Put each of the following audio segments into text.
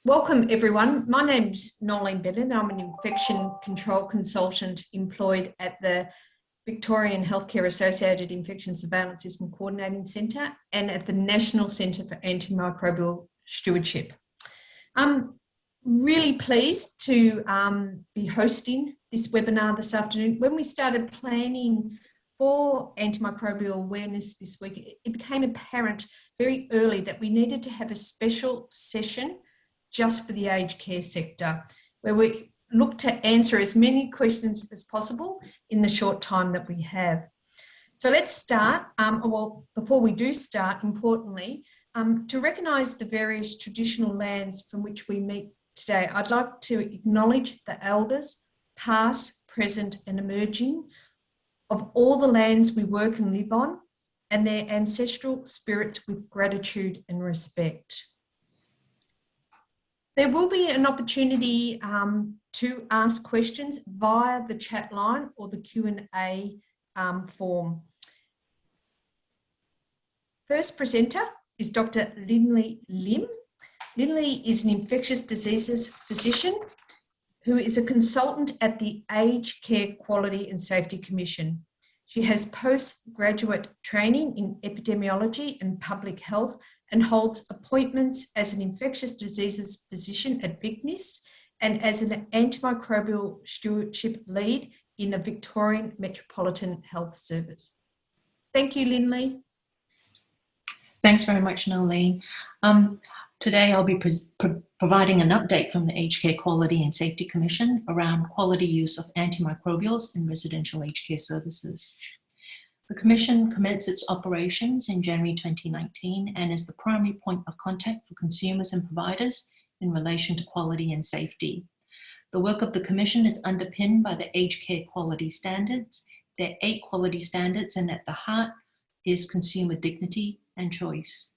Welcome everyone. My name's Noleen Bennett. I'm an infection control consultant employed at the Victorian Healthcare Associated Infection Surveillance System Coordinating Centre and at the National Centre for Antimicrobial Stewardship. I'm really pleased to be hosting this webinar this afternoon. When we started planning for antimicrobial awareness this week, it became apparent very early that we needed to have a special session just for the aged care sector, where we look to answer as many questions as possible in the short time that we have. So let's start. Well, before we do start, importantly, to recognise the various traditional lands from which we meet today, I'd like to acknowledge the elders, past, present and emerging, of all the lands we work and live on, and their ancestral spirits with gratitude and respect. There will be an opportunity to ask questions via the chat line or the Q&A form. First presenter is Dr. Lyn-li Lim. Lyn-li is an infectious diseases physician who is a consultant at the Aged Care Quality and Safety Commission. She has postgraduate training in epidemiology and public health and holds appointments as an infectious diseases physician at VICNISS and as an antimicrobial stewardship lead in a Victorian Metropolitan Health Service. Thank you, Lyn-li. Thanks very much, Noleen. Today I'll be providing an update from the Aged Care Quality and Safety Commission around quality use of antimicrobials in residential aged care services. The Commission commenced its operations in January 2019 and is the primary point of contact for consumers and providers in relation to quality and safety. The work of the Commission is underpinned by the Aged Care Quality Standards. There are 8 quality standards, and at the heart is consumer dignity and choice.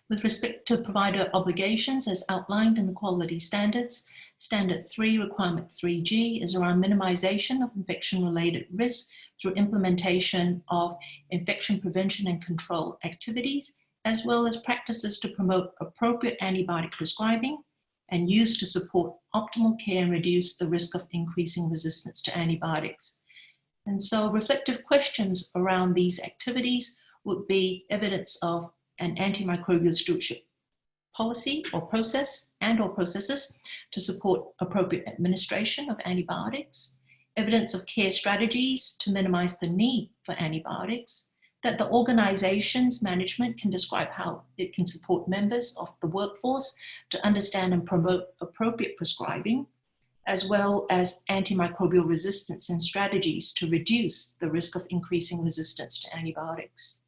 With respect to provider obligations as outlined in the quality standards, Standard 3, Requirement 3G is around minimization of infection-related risk through implementation of infection prevention and control activities, as well as practices to promote appropriate antibiotic prescribing and use to support optimal care and reduce the risk of increasing resistance to antibiotics. And so reflective questions around these activities would be evidence of an antimicrobial stewardship policy or process and/or processes to support appropriate administration of antibiotics, evidence of care strategies to minimize the need for antibiotics, that the organization's management can describe how it can support members of the workforce to understand and promote appropriate prescribing, as well as antimicrobial resistance and strategies to reduce the risk of increasing resistance to antibiotics.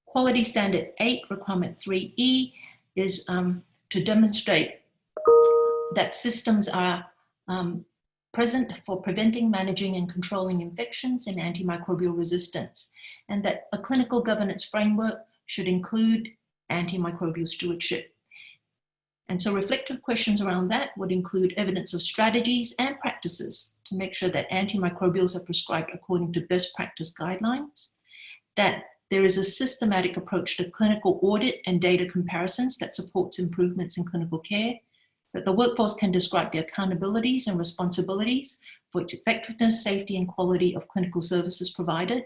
Quality Standard 8, Requirement 3E is to demonstrate that systems are present for preventing, managing, and controlling infections and antimicrobial resistance, and that a clinical governance framework should include antimicrobial stewardship. And so reflective questions around that would include evidence of strategies and practices to make sure that antimicrobials are prescribed according to best practice guidelines, that there is a systematic approach to clinical audit and data comparisons that supports improvements in clinical care, that the workforce can describe the accountabilities and responsibilities for its effectiveness, safety, and quality of clinical services provided,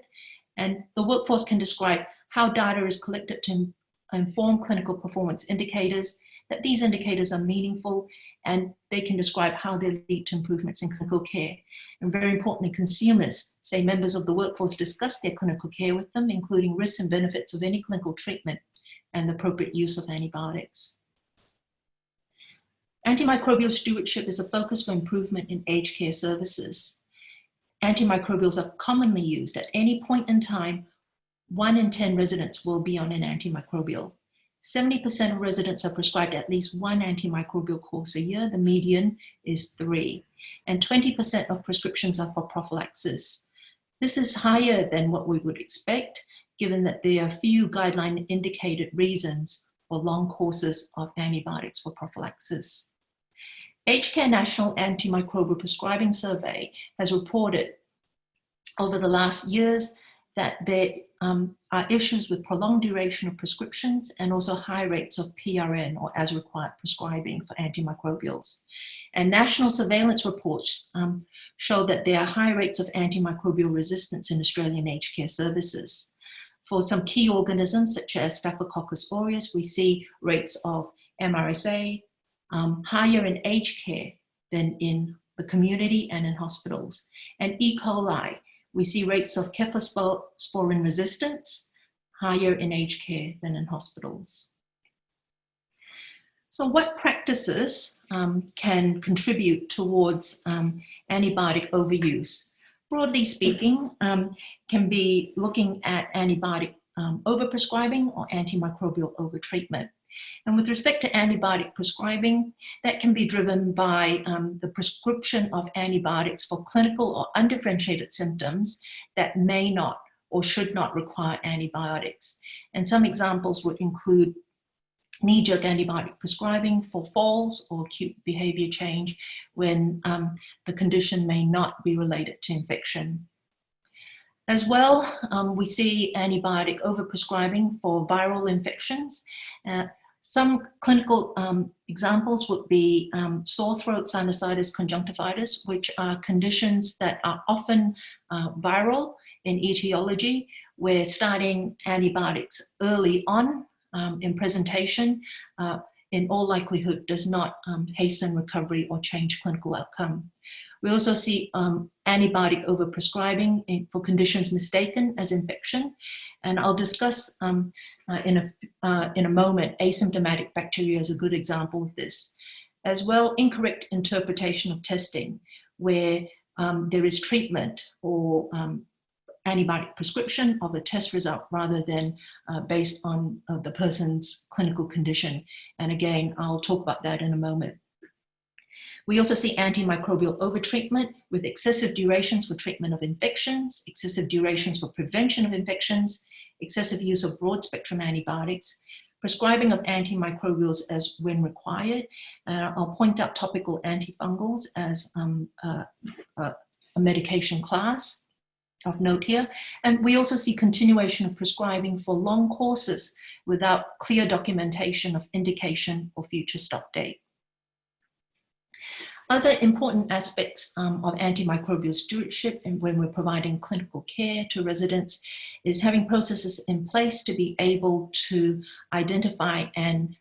and the workforce can describe how data is collected to inform clinical performance indicators, that these indicators are meaningful, and they can describe how they lead to improvements in clinical care. And very importantly, consumers, say members of the workforce, discuss their clinical care with them, including risks and benefits of any clinical treatment and the appropriate use of antibiotics. Antimicrobial stewardship is a focus for improvement in aged care services. Antimicrobials are commonly used at any point in time. 1 in 10 residents will be on an antimicrobial. 70% of residents are prescribed at least 1 antimicrobial course a year. The median is 3. And 20% of prescriptions are for prophylaxis. This is higher than what we would expect, given that there are few guideline indicated reasons for long courses of antibiotics for prophylaxis. Aged Care National Antimicrobial Prescribing Survey has reported over the last years that there are issues with prolonged duration of prescriptions and also high rates of PRN, or as required prescribing, for antimicrobials. And national surveillance reports show that there are high rates of antimicrobial resistance in Australian aged care services. For some key organisms such as Staphylococcus aureus, we see rates of MRSA higher in aged care than in the community and in hospitals. And E. coli, we see rates of cephalosporin resistance higher in aged care than in hospitals. So what practices can contribute towards antibiotic overuse? Broadly speaking, can be looking at antibiotic overprescribing or antimicrobial overtreatment. And with respect to antibiotic prescribing, that can be driven by the prescription of antibiotics for clinical or undifferentiated symptoms that may not or should not require antibiotics. And some examples would include knee-jerk antibiotic prescribing for falls or acute behavior change when the condition may not be related to infection. As well, we see antibiotic overprescribing for viral infections. Some clinical examples would be sore throat, sinusitis, conjunctivitis, which are conditions that are often viral in etiology, where starting antibiotics early on in presentation in all likelihood does not hasten recovery or change clinical outcome. We also see antibiotic overprescribing for conditions mistaken as infection, and I'll discuss in a moment asymptomatic bacteria as a good example of this. As well, incorrect interpretation of testing, where there is treatment or antibiotic prescription of a test result rather than based on the person's clinical condition. And again, I'll talk about that in a moment. We also see antimicrobial overtreatment with excessive durations for treatment of infections, excessive durations for prevention of infections, excessive use of broad-spectrum antibiotics, prescribing of antimicrobials as when required. I'll point out topical antifungals as a medication class of note here. And we also see continuation of prescribing for long courses without clear documentation of indication or future stop date. Other important aspects of antimicrobial stewardship and when we're providing clinical care to residents is having processes in place to be able to identify and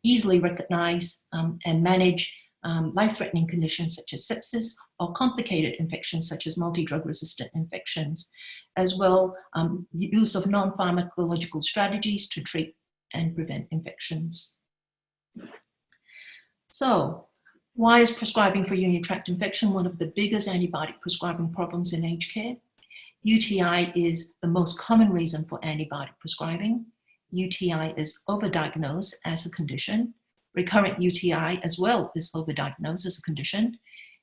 easily recognize and manage life-threatening conditions such as sepsis or complicated infections such as multi-drug resistant infections, as well use of non-pharmacological strategies to treat and prevent infections. So, why is prescribing for urinary tract infection one of the biggest antibiotic prescribing problems in aged care? UTI is the most common reason for antibiotic prescribing. UTI is overdiagnosed as a condition. Recurrent UTI as well is overdiagnosed as a condition.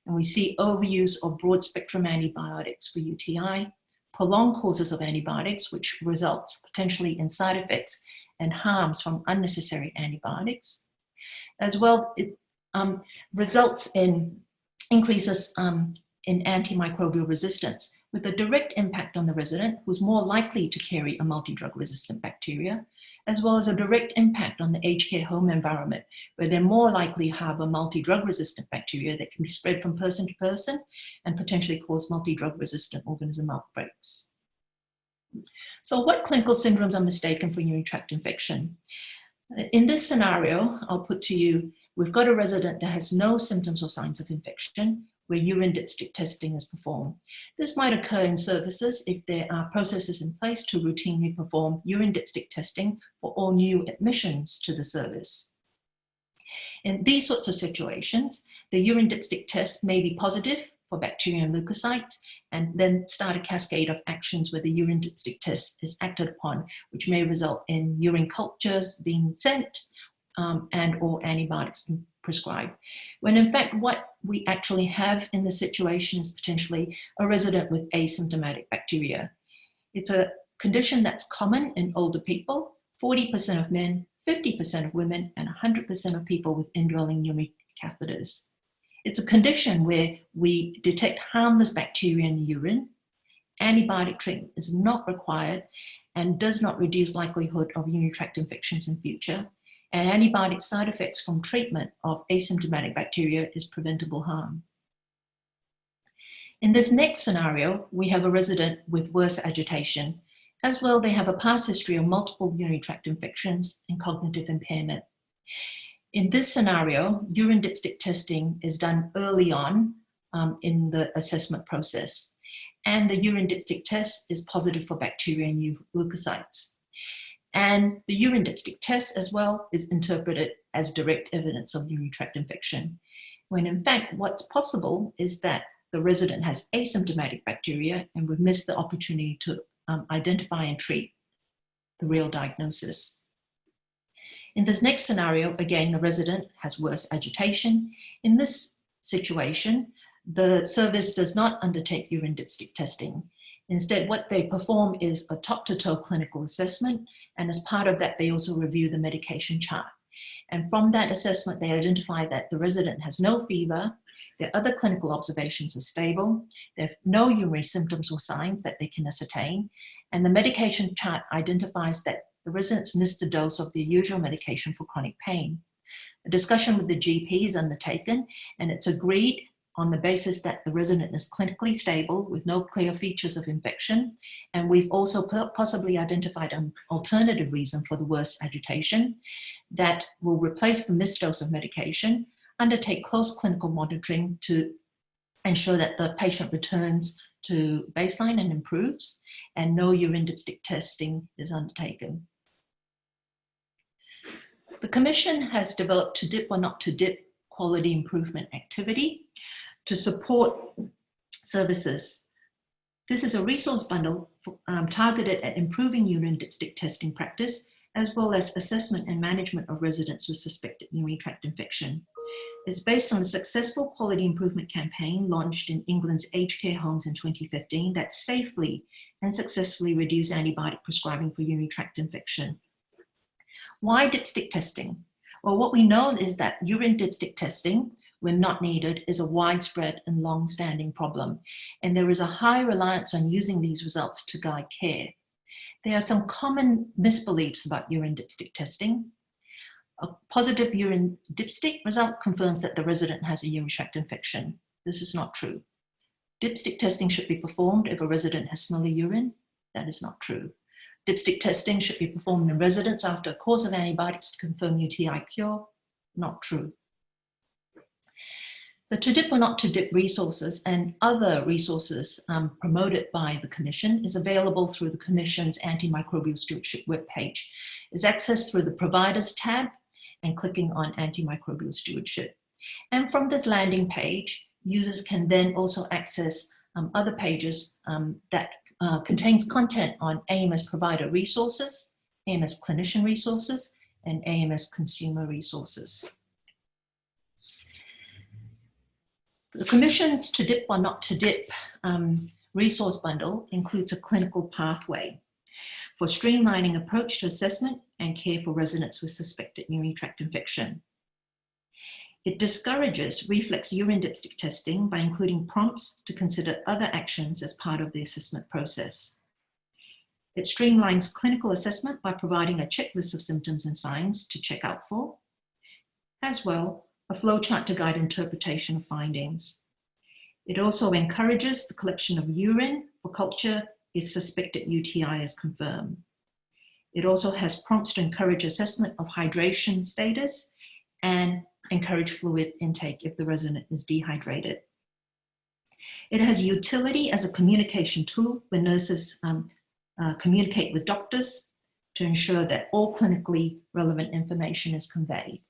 And we see overuse of broad-spectrum antibiotics for UTI, prolonged courses of antibiotics, which results potentially in side effects and harms from unnecessary antibiotics. As well, it results in increases in antimicrobial resistance with a direct impact on the resident who's more likely to carry a multi-drug resistant bacteria, as well as a direct impact on the aged care home environment where they're more likely to have a multi-drug resistant bacteria that can be spread from person to person and potentially cause multi-drug resistant organism outbreaks. So what clinical syndromes are mistaken for urinary tract infection? In this scenario, I'll put to you, we've got a resident that has no symptoms or signs of infection where urine dipstick testing is performed. This might occur in services if there are processes in place to routinely perform urine dipstick testing for all new admissions to the service. In these sorts of situations, the urine dipstick test may be positive for bacteria and leukocytes, and then start a cascade of actions where the urine dipstick test is acted upon, which may result in urine cultures being sent and or antibiotics being prescribed. When in fact, what we actually have in this situation is potentially a resident with asymptomatic bacteria. It's a condition that's common in older people, 40% of men, 50% of women, and 100% of people with indwelling urinary catheters. It's a condition where we detect harmless bacteria in the urine antibiotic treatment is not required and does not reduce likelihood of urinary tract infections in future, and antibiotic side effects from treatment of asymptomatic bacteria is preventable harm. In this next scenario, we have a resident with worse agitation. As well, they have a past history of multiple urinary tract infections and cognitive impairment. In this scenario, urine dipstick testing is done early on in the assessment process, and the urine dipstick test is positive for bacteria and leukocytes. And the urine dipstick test as well is interpreted as direct evidence of urinary tract infection, when in fact what's possible is that the resident has asymptomatic bacteria and we've missed the opportunity to identify and treat the real diagnosis. In this next scenario, again, the resident has worse agitation. In this situation, the service does not undertake urine dipstick testing. Instead, what they perform is a top-to-toe clinical assessment, and as part of that, they also review the medication chart. And from that assessment, they identify that the resident has no fever, their other clinical observations are stable, they have no urinary symptoms or signs that they can ascertain, and the medication chart identifies that the residents missed a dose of their usual medication for chronic pain. A discussion with the GP is undertaken, and it's agreed on the basis that the resident is clinically stable with no clear features of infection, and we've also possibly identified an alternative reason for the worst agitation that will replace the missed dose of medication, undertake close clinical monitoring to ensure that the patient returns to baseline and improves, and no urine dipstick testing is undertaken. The Commission has developed to dip or not to dip quality improvement activity to support services. This is a resource bundle targeted at improving urine dipstick testing practice, as well as assessment and management of residents with suspected urinary tract infection. It's based on a successful quality improvement campaign launched in England's aged care homes in 2015 that safely and successfully reduced antibiotic prescribing for urinary tract infection. Why dipstick testing? Well, what we know is that urine dipstick testing, when not needed, is a widespread and long-standing problem, and there is a high reliance on using these results to guide care. There are some common misbeliefs about urine dipstick testing. A positive urine dipstick result confirms that the resident has a urinary tract infection. This is not true. Dipstick testing should be performed if a resident has smelly urine. That is not true. Dipstick testing should be performed in residents after a course of antibiotics to confirm UTI cure. Not true. The to dip or not to dip resources and other resources promoted by the Commission is available through the Commission's Antimicrobial Stewardship webpage. It's accessed through the Providers tab and clicking on Antimicrobial Stewardship. And from this landing page, users can then also access other pages that contains content on AMS provider resources, AMS clinician resources, and AMS consumer resources. The Commission's to dip or not to dip resource bundle includes a clinical pathway for streamlining approach to assessment and care for residents with suspected urinary tract infection. It discourages reflex urine dipstick testing by including prompts to consider other actions as part of the assessment process. It streamlines clinical assessment by providing a checklist of symptoms and signs to check out for, as well a flowchart to guide interpretation of findings. It also encourages the collection of urine for culture if suspected UTI is confirmed. It also has prompts to encourage assessment of hydration status and encourage fluid intake if the resident is dehydrated. It has utility as a communication tool when nurses communicate with doctors to ensure that all clinically relevant information is conveyed.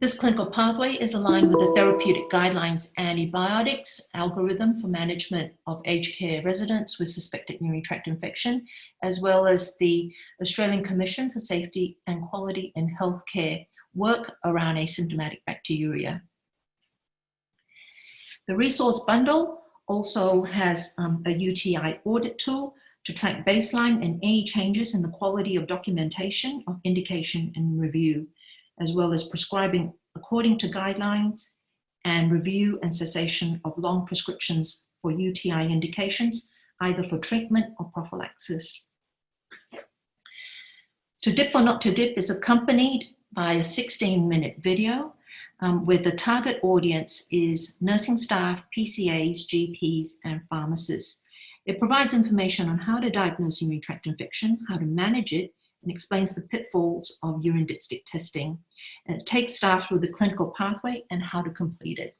This clinical pathway is aligned with the Therapeutic Guidelines Antibiotics algorithm for management of aged care residents with suspected urinary tract infection, as well as the Australian Commission for Safety and Quality in Healthcare work around asymptomatic bacteriuria. The resource bundle also has a UTI audit tool to track baseline and any changes in the quality of documentation of indication and review, as well as prescribing according to guidelines and review and cessation of long prescriptions for UTI indications, either for treatment or prophylaxis. To dip or not to dip is accompanied by a 16-minute video where the target audience is nursing staff, PCAs, GPs, and pharmacists. It provides information on how to diagnose urinary tract infection, how to manage it, and explains the pitfalls of urine dipstick testing. And it takes staff through the clinical pathway and how to complete it.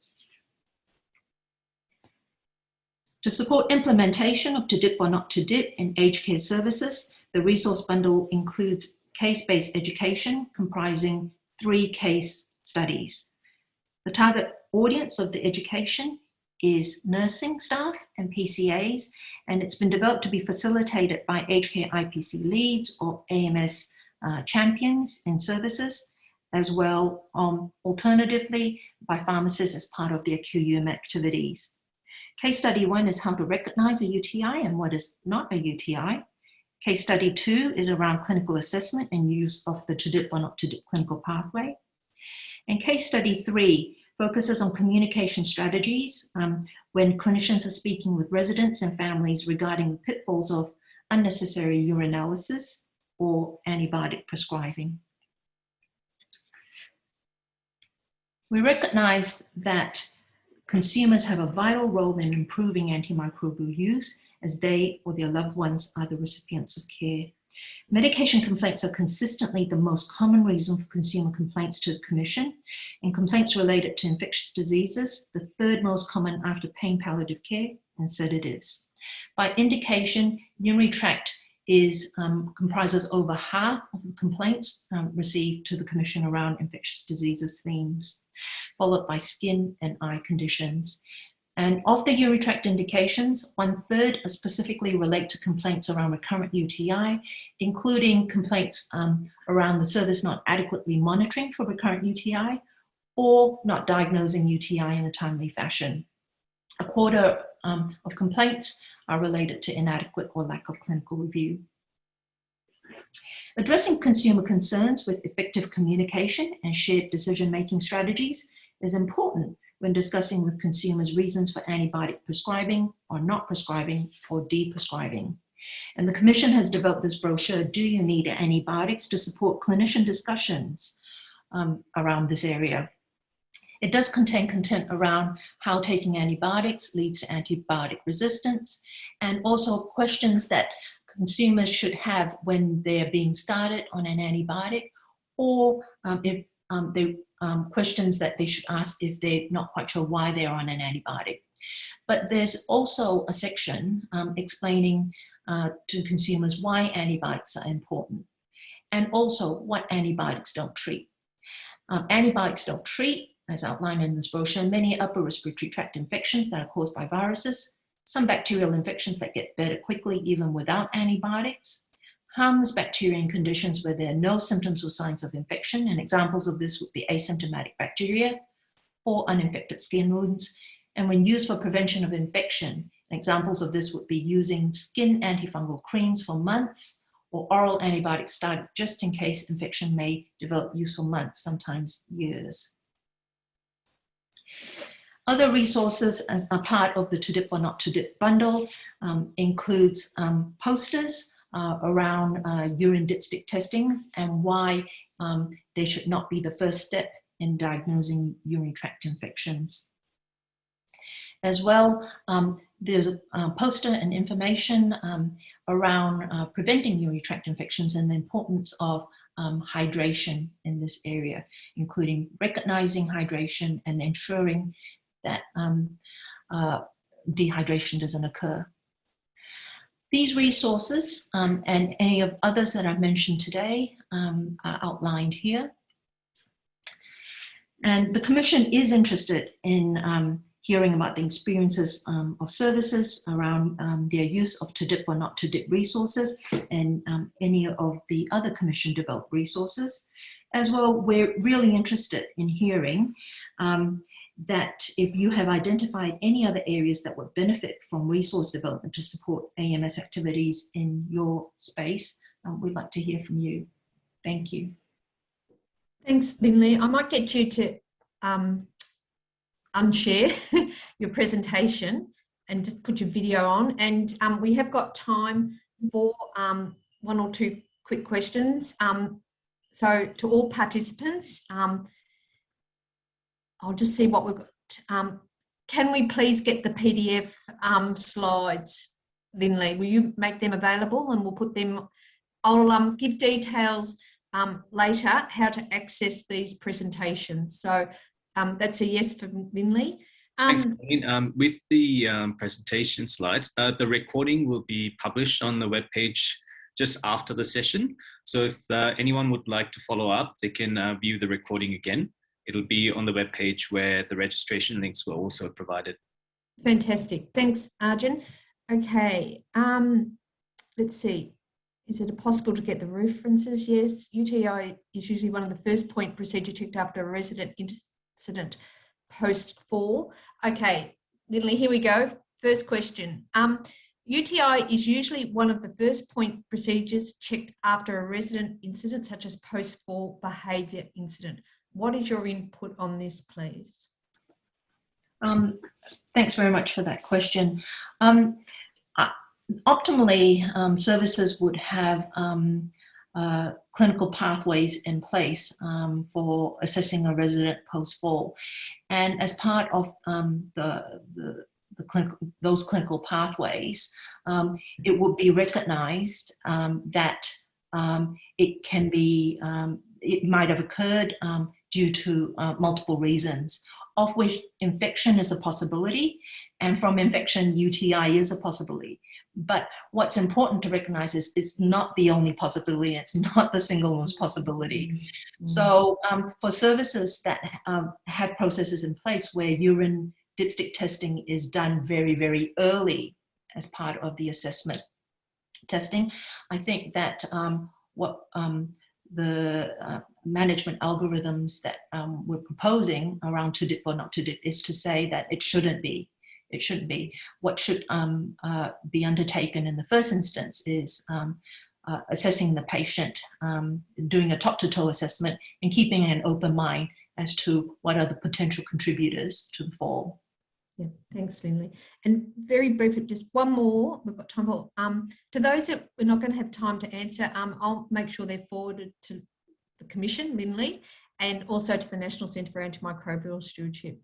To support implementation of to dip or not to dip in aged care services, the resource bundle includes case-based education comprising 3 case studies. The target audience of the education is nursing staff and PCAs, and it's been developed to be facilitated by aged care IPC leads or AMS champions in services, as well alternatively by pharmacists as part of their QUM activities. Case study 1 is how to recognize a UTI and what is not a UTI. Case study 2 is around clinical assessment and use of the to dip or not to dip clinical pathway. And case study 3 focuses on communication strategies when clinicians are speaking with residents and families regarding the pitfalls of unnecessary urinalysis or antibiotic prescribing. We recognize that consumers have a vital role in improving antimicrobial use as they or their loved ones are the recipients of care. Medication complaints are consistently the most common reason for consumer complaints to the Commission, and complaints related to infectious diseases, the 3rd most common after pain palliative care and sedatives. By indication, urinary tract comprises over half of the complaints received to the Commission around infectious diseases themes, followed by skin and eye conditions. And of the urinary tract indications, 1/3 are specifically relate to complaints around recurrent UTI, including complaints around the service not adequately monitoring for recurrent UTI or not diagnosing UTI in a timely fashion. 1/4 of complaints are related to inadequate or lack of clinical review. Addressing consumer concerns with effective communication and shared decision-making strategies is important when discussing with consumers reasons for antibiotic prescribing or not prescribing or de-prescribing. And the Commission has developed this brochure, Do You Need Antibiotics?, to support clinician discussions around this area. It does contain content around how taking antibiotics leads to antibiotic resistance, and also questions that consumers should have when they're being started on an antibiotic, or questions that they should ask if they're not quite sure why they're on an antibiotic. But there's also a section explaining to consumers why antibiotics are important, and also what antibiotics don't treat. Antibiotics don't treat, as outlined in this brochure, many upper respiratory tract infections that are caused by viruses, some bacterial infections that get better quickly even without antibiotics, harmless bacteria in conditions where there are no symptoms or signs of infection, and examples of this would be asymptomatic bacteria or uninfected skin wounds. And when used for prevention of infection, examples of this would be using skin antifungal creams for months, or oral antibiotics started just in case infection may develop use for months, sometimes years. Other resources as a part of the to dip or not to dip bundle includes posters around urine dipstick testing and why they should not be the first step in diagnosing urinary tract infections. As well, there's a poster and information around preventing urinary tract infections and the importance of hydration in this area, including recognizing hydration and ensuring that dehydration doesn't occur. These resources and any of others that I mentioned today are outlined here. And the Commission is interested in hearing about the experiences of services around their use of to dip or not to dip resources and any of the other Commission developed resources. As well, we're really interested in hearing that if you have identified any other areas that would benefit from resource development to support AMS activities in your space, we'd like to hear from you. Thank you. Thanks, Lyn-li. I might get you to unshare your presentation and just put your video on. And we have got time for one or two quick questions. So to all participants, I'll just see what we've got. Can we please get the PDF slides, Lyn-li? Will you make them available, and we'll put them, I'll give details later how to access these presentations. So that's a yes from Lyn-li. Thanks, Noleen. With the presentation slides, the recording will be published on the webpage just after the session. So if anyone would like to follow up, they can view the recording again. It'll be on the webpage where the registration links were also provided. Fantastic. Thanks, Arjun. Okay, let's see. Is it possible to get the references? Yes. UTI is usually one of the first point procedure checked after a resident incident post-fall. Okay, Lyn-li, here we go. First question. UTI is usually one of the first point procedures checked after a resident incident, such as post-fall behaviour incident. What is your input on this, please? Thanks very much for that question. Optimally, services would have clinical pathways in place for assessing a resident post-fall. And as part of those clinical pathways, it would be recognised that it can be, it might have occurred due to multiple reasons, of which infection is a possibility, and from infection, UTI is a possibility. But what's important to recognize is it's not the only possibility, it's not the single most possibility. Mm-hmm. So for services that have processes in place where urine dipstick testing is done very, very early as part of the assessment testing, I think that what the management algorithms that we're proposing around to dip or not to dip is to say that it shouldn't be. It shouldn't be. What should be undertaken in the first instance is assessing the patient, doing a top-to-toe assessment, and keeping an open mind as to what are the potential contributors to the fall. Yeah, thanks, Lyn-li. And very briefly, just one more, we've got time for. To those that we're not going to have time to answer, I'll make sure they're forwarded to the Commission, Lyn-li, and also to the National Centre for Antimicrobial Stewardship.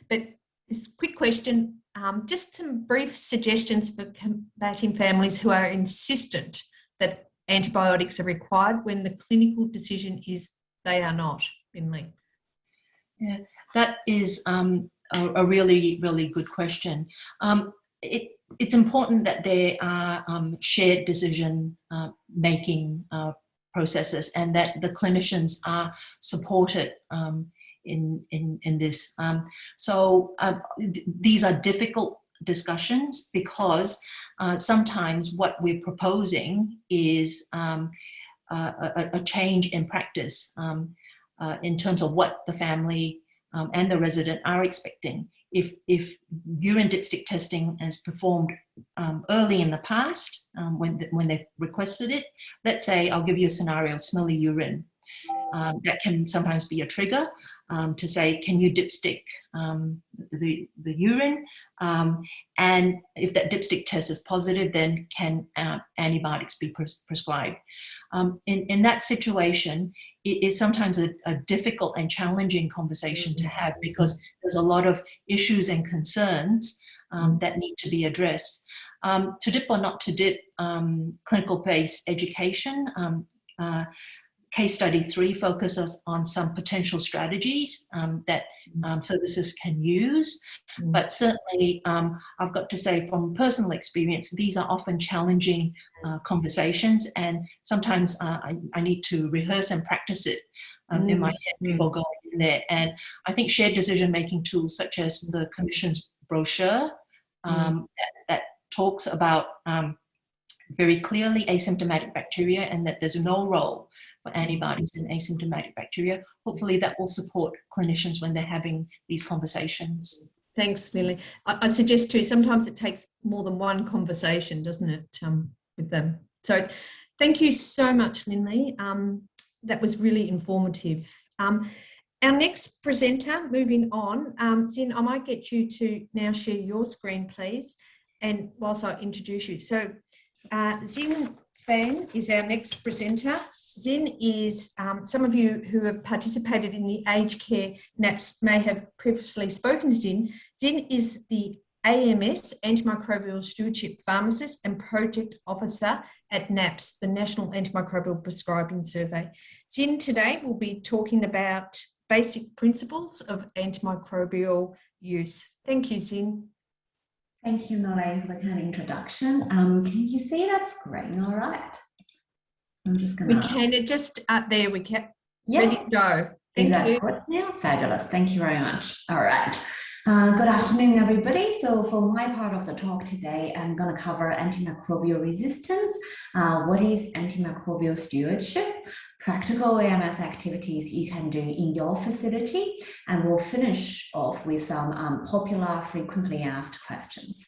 But this quick question, just some brief suggestions for combating families who are insistent that antibiotics are required when the clinical decision is they are not, Lyn-li. Yeah, that is a really, really good question. It's important that there are shared decision making processes, and that the clinicians are supported in this. So these are difficult discussions because sometimes what we're proposing is a change in practice in terms of what the family and the resident are expecting. If urine dipstick testing is performed early in the past, when they've requested it, let's say, I'll give you a scenario, smelly urine. That can sometimes be a trigger to say, can you dipstick the urine? And if that dipstick test is positive, then can antibiotics be prescribed? In that situation, it is sometimes a difficult and challenging conversation to have, because there's a lot of issues and concerns that need to be addressed. To dip or not to dip, clinical-based education, Case study 3 focuses on some potential strategies that services can use, but certainly I've got to say from personal experience, these are often challenging conversations, and sometimes I need to rehearse and practice it in my head before going in there. And I think shared decision-making tools such as the Commission's brochure that talks about very clearly asymptomatic bacteria, and that there's no role for antibiotics in asymptomatic bacteria. Hopefully that will support clinicians when they're having these conversations. Thanks, Lyn-li. I suggest too, sometimes it takes more than one conversation, doesn't it, with them. So thank you so much, Lyn-li. That was really informative. Our next presenter, moving on, Zin, I might get you to now share your screen, please, and whilst I introduce you. So Zin Fang is our next presenter. Zin is, some of you who have participated in the aged care NAPS may have previously spoken to Zin. Zin is the AMS, Antimicrobial Stewardship Pharmacist and Project Officer at NAPS, the National Antimicrobial Prescribing Survey. Zin today will be talking about basic principles of antimicrobial use. Thank you, Zin. Thank you, Noleen, for the kind introduction. Can you see that screen all right? I'm just gonna... We can, it just, there we can, yep. Ready to go. Thank you. Good now? Fabulous, thank you very much. All right. Good afternoon, everybody. So for my part of the talk today, I'm going to cover antimicrobial resistance, what is antimicrobial stewardship, practical Ams activities you can do in your facility, and we'll finish off with some popular, frequently asked questions.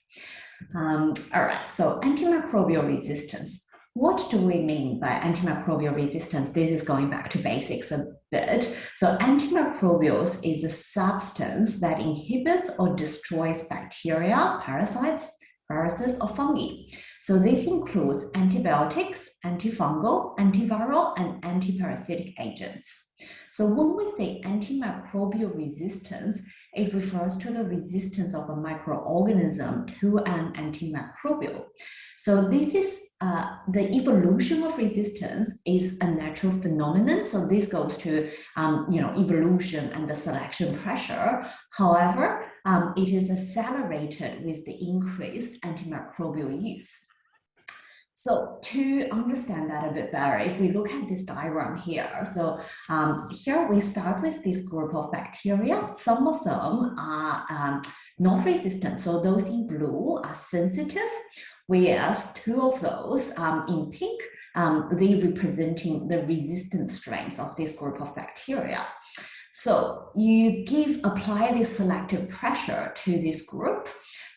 All right, so antimicrobial resistance. What do we mean by antimicrobial resistance? This is going back to basics a bit. So antimicrobials is a substance that inhibits or destroys bacteria, parasites, viruses, or fungi. So this includes antibiotics, antifungal, antiviral, and antiparasitic agents. So when we say antimicrobial resistance, it refers to the resistance of a microorganism to an antimicrobial. So this is the evolution of resistance is a natural phenomenon. So this goes to evolution and the selection pressure. However, it is accelerated with the increased antimicrobial use. So to understand that a bit better, if we look at this diagram here, so here we start with this group of bacteria. Some of them are not resistant. So those in blue are sensitive, whereas two of those in pink, they representing the resistant strains of this group of bacteria. So you apply this selective pressure to this group.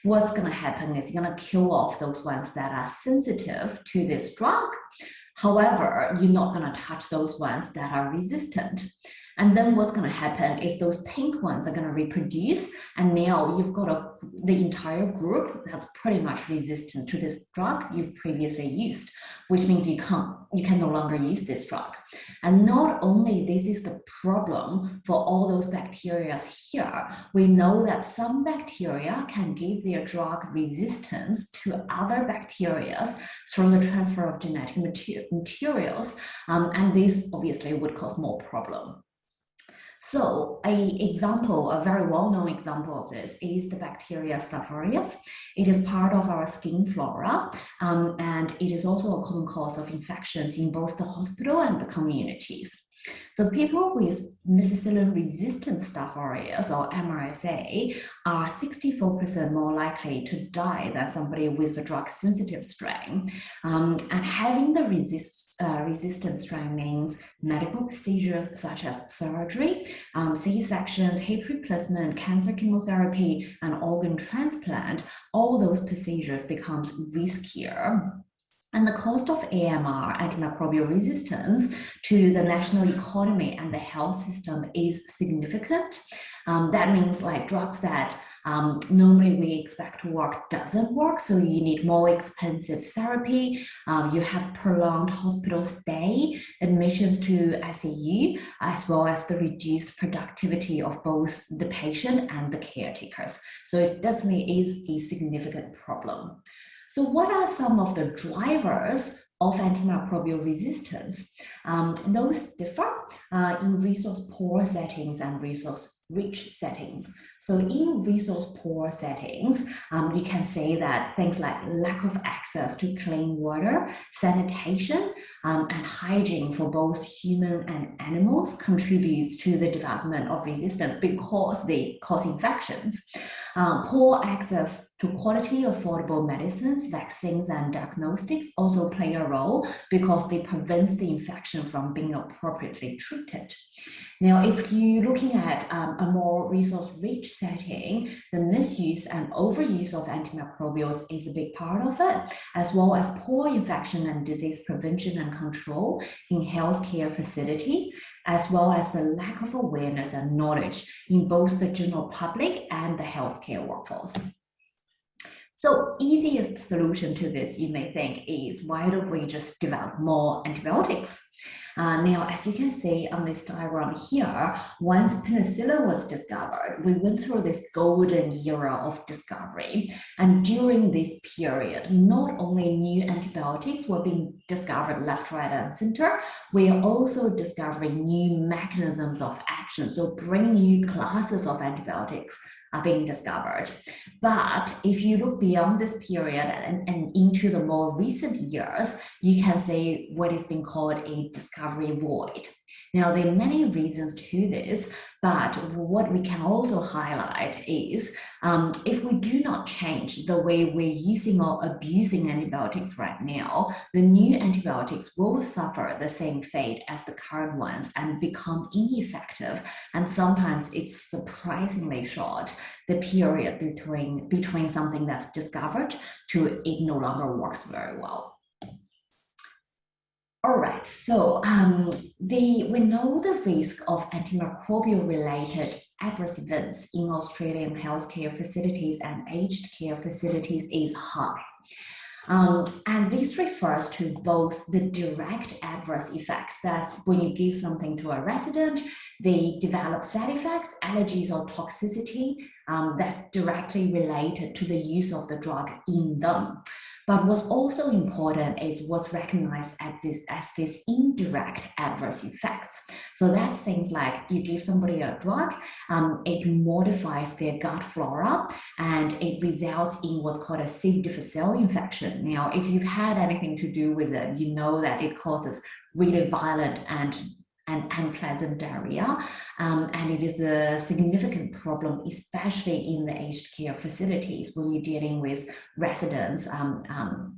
What's going to happen is you're going to kill off those ones that are sensitive to this drug. However, you're not going to touch those ones that are resistant. And then what's going to happen is those pink ones are going to reproduce, and now you've got the entire group that's pretty much resistant to this drug you've previously used, which means you can no longer use this drug. And not only this is the problem for all those bacteria here, we know that some bacteria can give their drug resistance to other bacteria through the transfer of genetic materials, and this obviously would cause more problem. So a very well-known example of this is the bacteria Staph aureus. It is part of our skin flora, and it is also a common cause of infections in both the hospital and the communities. So people with methicillin-resistant Staph aureus, or MRSA, are 64% more likely to die than somebody with the drug-sensitive strain. And having the resistant strain means medical procedures such as surgery, C-sections, hip replacement, cancer chemotherapy, and organ transplant. All those procedures becomes riskier. And the cost of AMR, antimicrobial resistance, to the national economy and the health system is significant. That means like drugs that normally we expect to work doesn't work, so you need more expensive therapy. You have prolonged hospital stay, admissions to ICU, as well as the reduced productivity of both the patient and the caretakers. So it definitely is a significant problem. So what are some of the drivers of antimicrobial resistance? Those differ in resource-poor settings and resource-rich settings. So in resource-poor settings, you can say that things like lack of access to clean water, sanitation, and hygiene for both human and animals contributes to the development of resistance because they cause infections. Poor access to quality, affordable medicines, vaccines, and diagnostics also play a role because they prevent the infection from being appropriately treated. Now, if you're looking at a more resource-rich setting, the misuse and overuse of antimicrobials is a big part of it, as well as poor infection and disease prevention and control in healthcare facility. as well as the lack of awareness and knowledge in both the general public and the healthcare workforce. So easiest solution to this, you may think, is why don't we just develop more antibiotics? Now, as you can see on this diagram here, once penicillin was discovered, we went through this golden era of discovery. And during this period, not only new antibiotics were being discovered left, right, and center, we are also discovering new mechanisms of action. So bring new classes of antibiotics are being discovered. But if you look beyond this period and into the more recent years, you can see what is being called a discovery void. Now, there are many reasons to this, but what we can also highlight is if we do not change the way we're using or abusing antibiotics right now, the new antibiotics will suffer the same fate as the current ones and become ineffective. And sometimes it's surprisingly short, the period between something that's discovered to it no longer works very well. All right, so we know the risk of antimicrobial related adverse events in Australian healthcare facilities and aged care facilities is high. And this refers to both the direct adverse effects, that's when you give something to a resident, they develop side effects, allergies or toxicity that's directly related to the use of the drug in them. But what's also important is what's recognized as this indirect adverse effects. So that's things like you give somebody a drug, it modifies their gut flora, and it results in what's called a C. difficile infection. Now, if you've had anything to do with it, you know that it causes really violent and unpleasant diarrhea, and it is a significant problem, especially in the aged care facilities when you're dealing with residents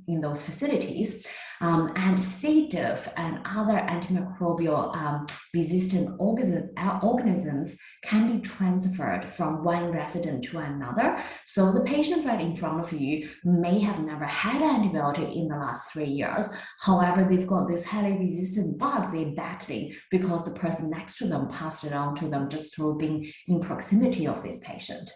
in those facilities. And C. diff and other antimicrobial resistant organisms can be transferred from one resident to another. So the patient right in front of you may have never had an antibiotic in the last 3 years. However, they've got this highly resistant bug they're battling because the person next to them passed it on to them just through being in proximity of this patient.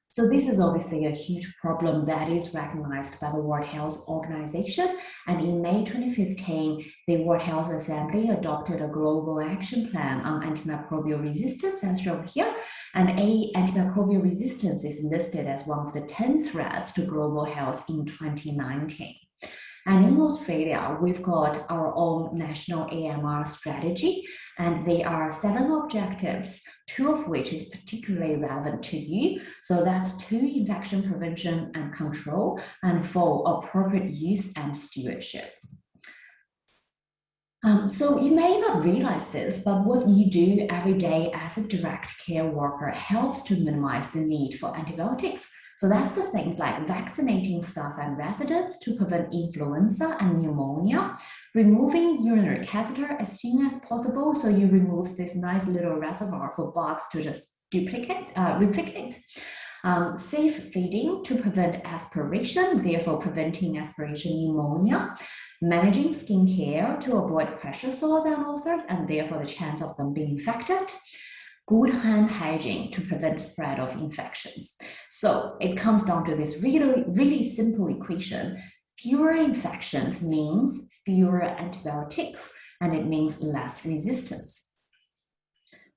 So this is obviously a huge problem that is recognized by the World Health Organization. And in May 2015, the World Health Assembly adopted a global action plan on antimicrobial resistance, as shown here. And antimicrobial resistance is listed as one of the 10 threats to global health in 2019. And in Australia, we've got our own national AMR strategy, and there are 7 objectives, 2 of which is particularly relevant to you. So that's 2, infection prevention and control, and 4, appropriate use and stewardship. So you may not realize this, but what you do every day as a direct care worker helps to minimize the need for antibiotics. So that's the things like vaccinating staff and residents to prevent influenza and pneumonia, removing urinary catheter as soon as possible, so you remove this nice little reservoir for bugs to just replicate. Safe feeding to prevent aspiration, therefore preventing aspiration pneumonia. Managing skincare to avoid pressure sores and ulcers, and therefore the chance of them being infected. Good hand hygiene to prevent spread of infections. So it comes down to this really simple equation. Fewer infections means fewer antibiotics, and it means less resistance.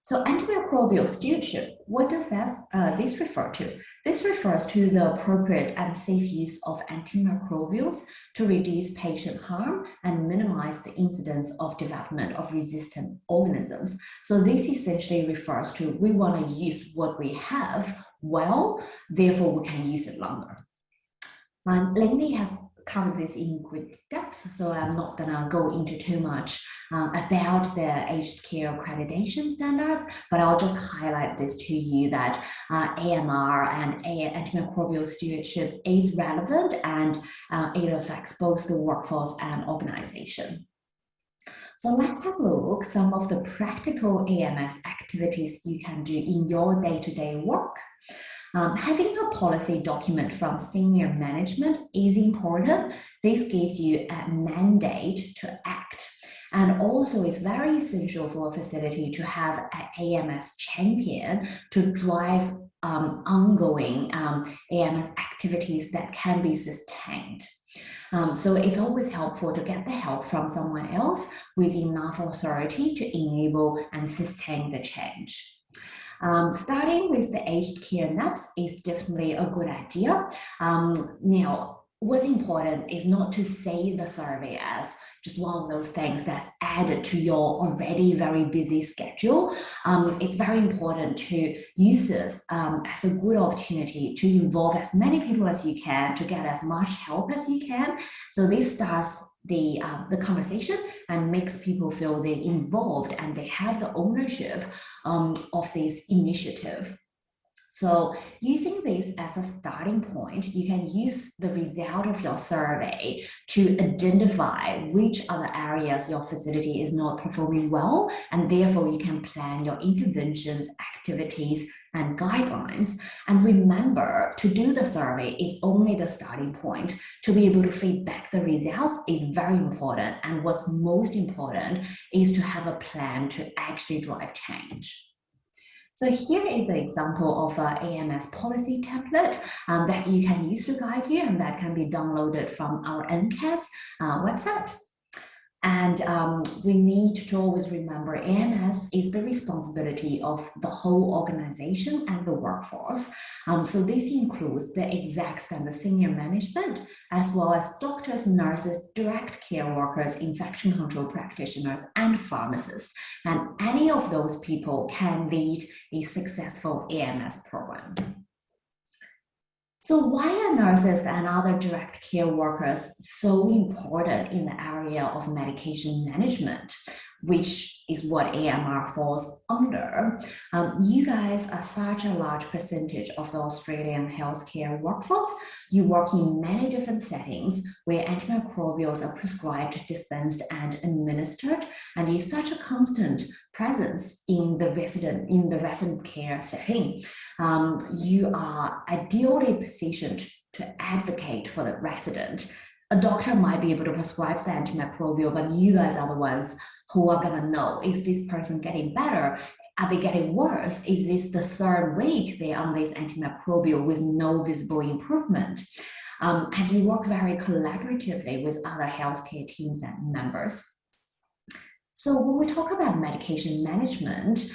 So antimicrobial stewardship, what does this refer to? This refers to the appropriate and safe use of antimicrobials to reduce patient harm and minimize the incidence of development of resistant organisms. So this essentially refers to we want to use what we have well, therefore we can use it longer. Lyn-li has covered this in great depth, so I'm not going to go into too much about the aged care accreditation standards, but I'll just highlight this to you that AMR and antimicrobial stewardship is relevant, and it affects both the workforce and organization. So let's have a look at some of the practical AMS activities you can do in your day-to-day work. Having a policy document from senior management is important. This gives you a mandate to act. And also it's very essential for a facility to have an AMS champion to drive ongoing AMS activities that can be sustained. So it's always helpful to get the help from someone else with enough authority to enable and sustain the change. Starting with the aged care NAPs is definitely a good idea. Now, what's important is not to see the survey as just one of those things that's added to your already very busy schedule. It's very important to use this as a good opportunity to involve as many people as you can, to get as much help as you can. So this starts the conversation and makes people feel they're involved and they have the ownership of this initiative. So using this as a starting point, you can use the result of your survey to identify which other areas your facility is not performing well, and therefore you can plan your interventions, activities, and guidelines. And remember, to do the survey is only the starting point. To be able to feed back the results is very important, and what's most important is to have a plan to actually drive change. So here is an example of an Ams Policy Template that you can use to guide you, and that can be downloaded from our NCAS website. And we need to always remember AMS is the responsibility of the whole organization and the workforce. So this includes the execs and the senior management, as well as doctors, nurses, direct care workers, infection control practitioners, and pharmacists. And any of those people can lead a successful AMS program. So why are nurses and other direct care workers so important in the area of medication management, which is what AMR falls under? You guys are such a large percentage of the Australian healthcare workforce. You work in many different settings where antimicrobials are prescribed, dispensed, and administered, and you're such a constant presence in the resident care setting. You are ideally positioned to advocate for the resident. A doctor might be able to prescribe the antimicrobial, but you guys are the ones who are gonna know, is this person getting better? Are they getting worse? Is this the third week they're on this antimicrobial with no visible improvement? And you work very collaboratively with other healthcare teams and members. So when we talk about medication management,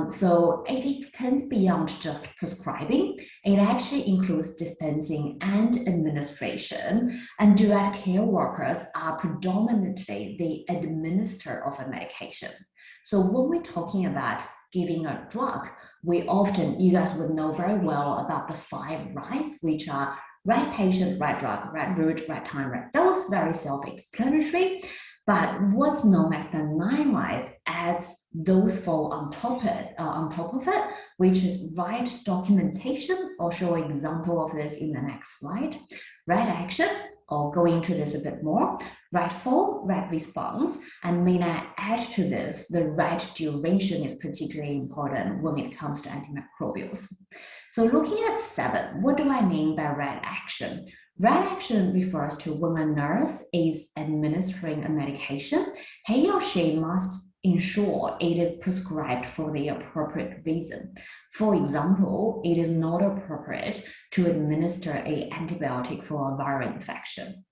so it extends beyond just prescribing. It actually includes dispensing and administration, and direct care workers are predominantly the administrator of a medication. So when we're talking about giving a drug, we often, you guys would know very well about the 5 rights, which are right patient, right drug, right route, right time, right dose, very self-explanatory. But what's known as the 9 rights adds those 4 on top of it, which is right documentation. I'll show an example of this in the next slide. Right action, I'll go into this a bit more. Right form, right response, and may I add to this, the right duration is particularly important when it comes to antimicrobials. So looking at 7, what do I mean by right action? Right action refers to when a nurse is administering a medication, he or she must ensure it is prescribed for the appropriate reason. For example, it is not appropriate to administer an antibiotic for a viral infection.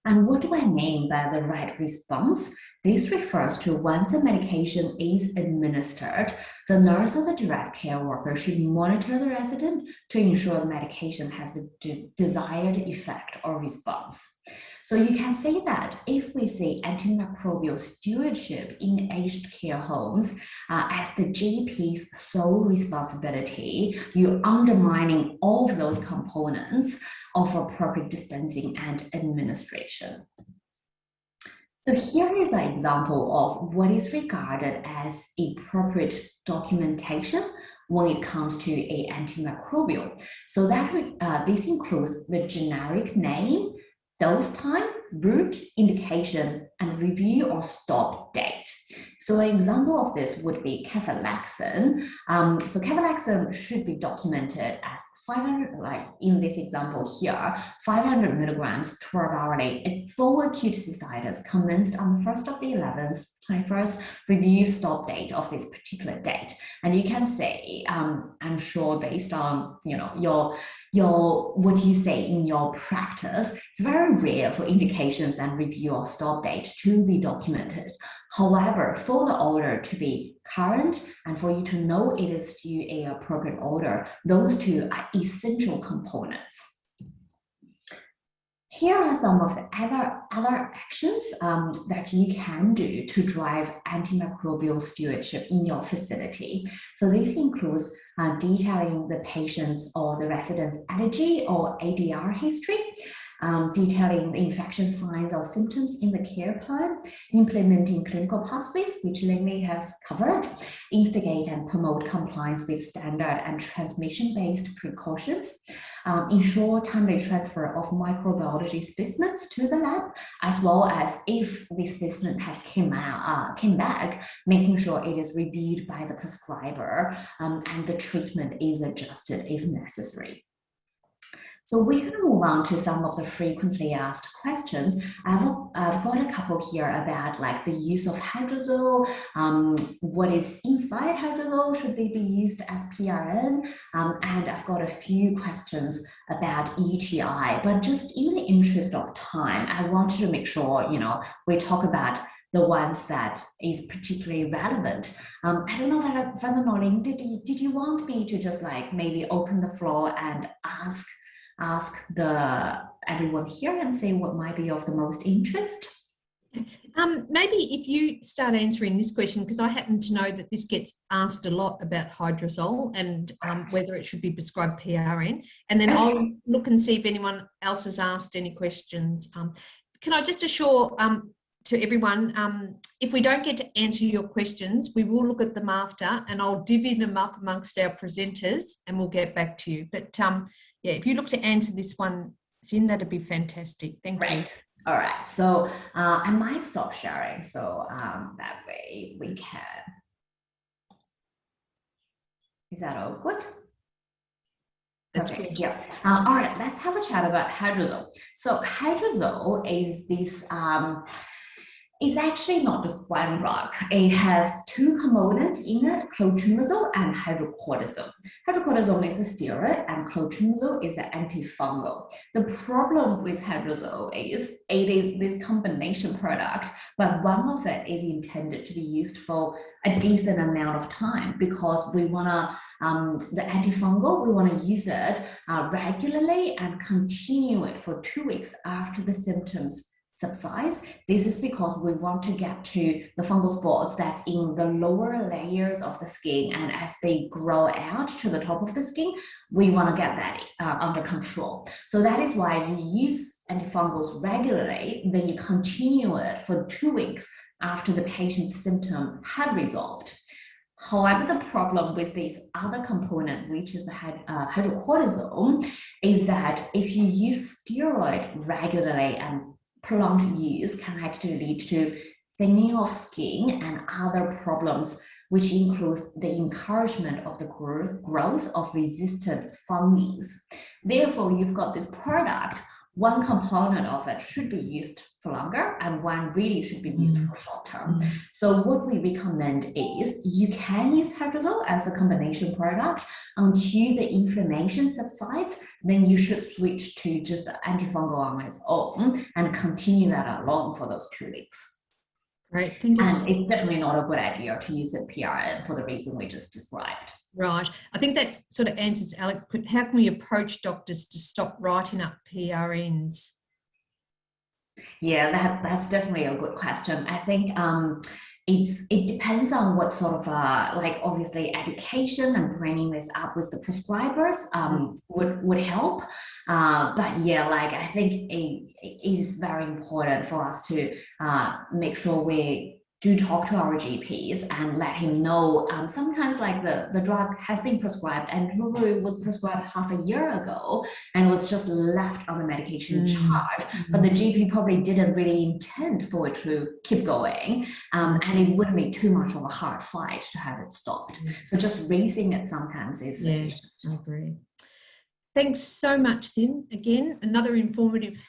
And what do I mean by the right response? This refers to once a medication is administered, the nurse or the direct care worker should monitor the resident to ensure the medication has the desired effect or response. So you can say that if we see antimicrobial stewardship in aged care homes as the GP's sole responsibility, you're undermining all of those components of appropriate dispensing and administration. So here is an example of what is regarded as appropriate documentation when it comes to an antimicrobial. So that this includes the generic name, dose time, route, indication, and review or stop date. So an example of this would be cefalexin. So cefalexin should be documented as 500, like in this example here, 500 milligrams 12 hourly for acute cystitis commenced on the 1st of the 11th, 21st review stop date of this particular date. And you can say, I'm sure based on, you know, your what you say in your practice, it's very rare for indications and review or stop date to be documented. However, for the order to be current and for you to know it is still a appropriate order, those two are essential components. Here are some of the other actions that you can do to drive antimicrobial stewardship in your facility. So this includes detailing the patient's or the resident's allergy or ADR history, detailing the infection signs or symptoms in the care plan, implementing clinical pathways, which Lyn-li has covered, instigate and promote compliance with standard and transmission-based precautions, ensure timely transfer of microbiology specimens to the lab, as well as if the specimen has came back, making sure it is reviewed by the prescriber and the treatment is adjusted if necessary. So we're going to move on to some of the frequently asked questions. I've got a couple here about like the use of hydrozole, what is inside hydrozole, should they be used as PRN? And I've got a few questions about UTI, but just in the interest of time, I wanted to make sure, you know, we talk about the ones that is particularly relevant. I don't know whether Noleen, did you want me to just like maybe open the floor and ask everyone here and say what might be of the most interest? Maybe if you start answering this question, because I happen to know that this gets asked a lot about hydrozole and whether it should be prescribed PRN, and then I'll look and see if anyone else has asked any questions. Can I just assure to everyone, if we don't get to answer your questions, we will look at them after and I'll divvy them up amongst our presenters and we'll get back to you. But yeah, if you look to answer this one, Zin, that'd be fantastic. Thank you. All right. So I might stop sharing so that way we can. Is that all good? That's okay, good. Yeah. All right. Let's have a chat about hydrozole. So hydrozole is this. It's actually not just one drug. It has two components in it, clotrimazole and hydrocortisone. Hydrocortisone is a steroid and clotrimazole is an antifungal. The problem with hydrozole is it is this combination product, but one of it is intended to be used for a decent amount of time because we want to, the antifungal, we want to use it regularly and continue it for 2 weeks after the symptoms subsides. This is because we want to get to the fungal spores that's in the lower layers of the skin, and as they grow out to the top of the skin, we want to get that under control. So that is why you use antifungals regularly, then you continue it for 2 weeks after the patient's symptoms have resolved. However, the problem with this other component, which is the hydrocortisone, is that if you use steroid regularly and prolonged use can actually lead to thinning of skin and other problems, which includes the encouragement of the growth of resistant fungi. Therefore, you've got this product, one component of it should be used for longer and one really should be used for short term. So what we recommend is you can use hydrozole as a combination product until the inflammation subsides, then you should switch to just the antifungal on its own and continue that alone for those 2 weeks. Right, thank you. And it's definitely not a good idea to use it PRN for the reason we just described. Right. I think that sort of answers Alex. How can we approach doctors to stop writing up PRNs? Yeah, that's definitely a good question. I think it depends on what sort of like obviously education and bringing this up with the prescribers would help. But yeah, like I think it is very important for us to make sure we do talk to our GPs and let him know. Sometimes like the drug has been prescribed and probably was prescribed half a year ago and was just left on the medication chart, but the GP probably didn't really intend for it to keep going, and it wouldn't be too much of a hard fight to have it stopped. So just raising it sometimes is I agree. Thanks so much, Sin. Again, another informative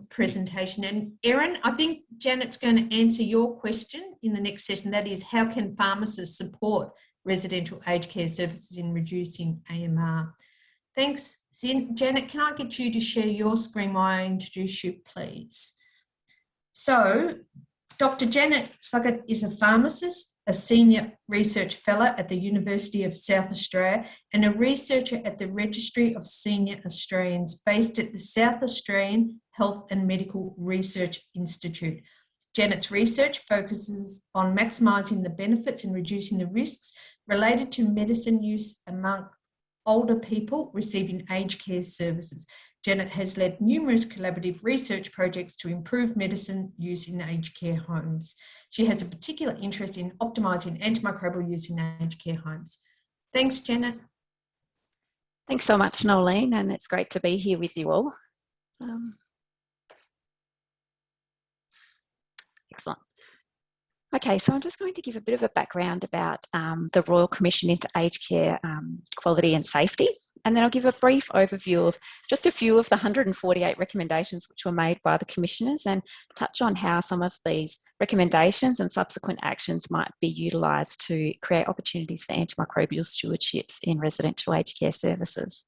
presentation. And Erin, I think Janet's going to answer your question in the next session. That is, how can pharmacists support residential aged care services in reducing AMR? Thanks, Sin. Janet, can I get you to share your screen while I introduce you, please? So, Dr. Janet Sluggett is a pharmacist, a senior research fellow at the University of South Australia, and a researcher at the Registry of Senior Australians based at the South Australian Health and Medical Research Institute. Janet's research focuses on maximising the benefits and reducing the risks related to medicine use among older people receiving aged care services. Janet has led numerous collaborative research projects to improve medicine use in aged care homes. She has a particular interest in optimising antimicrobial use in aged care homes. Thanks, Janet. Thanks so much, Noleen, and it's great to be here with you all. Excellent. Okay, so I'm just going to give a bit of a background about the Royal Commission into Aged Care Quality and Safety, and then I'll give a brief overview of just a few of the 148 recommendations which were made by the Commissioners and touch on how some of these recommendations and subsequent actions might be utilised to create opportunities for antimicrobial stewardships in residential aged care services.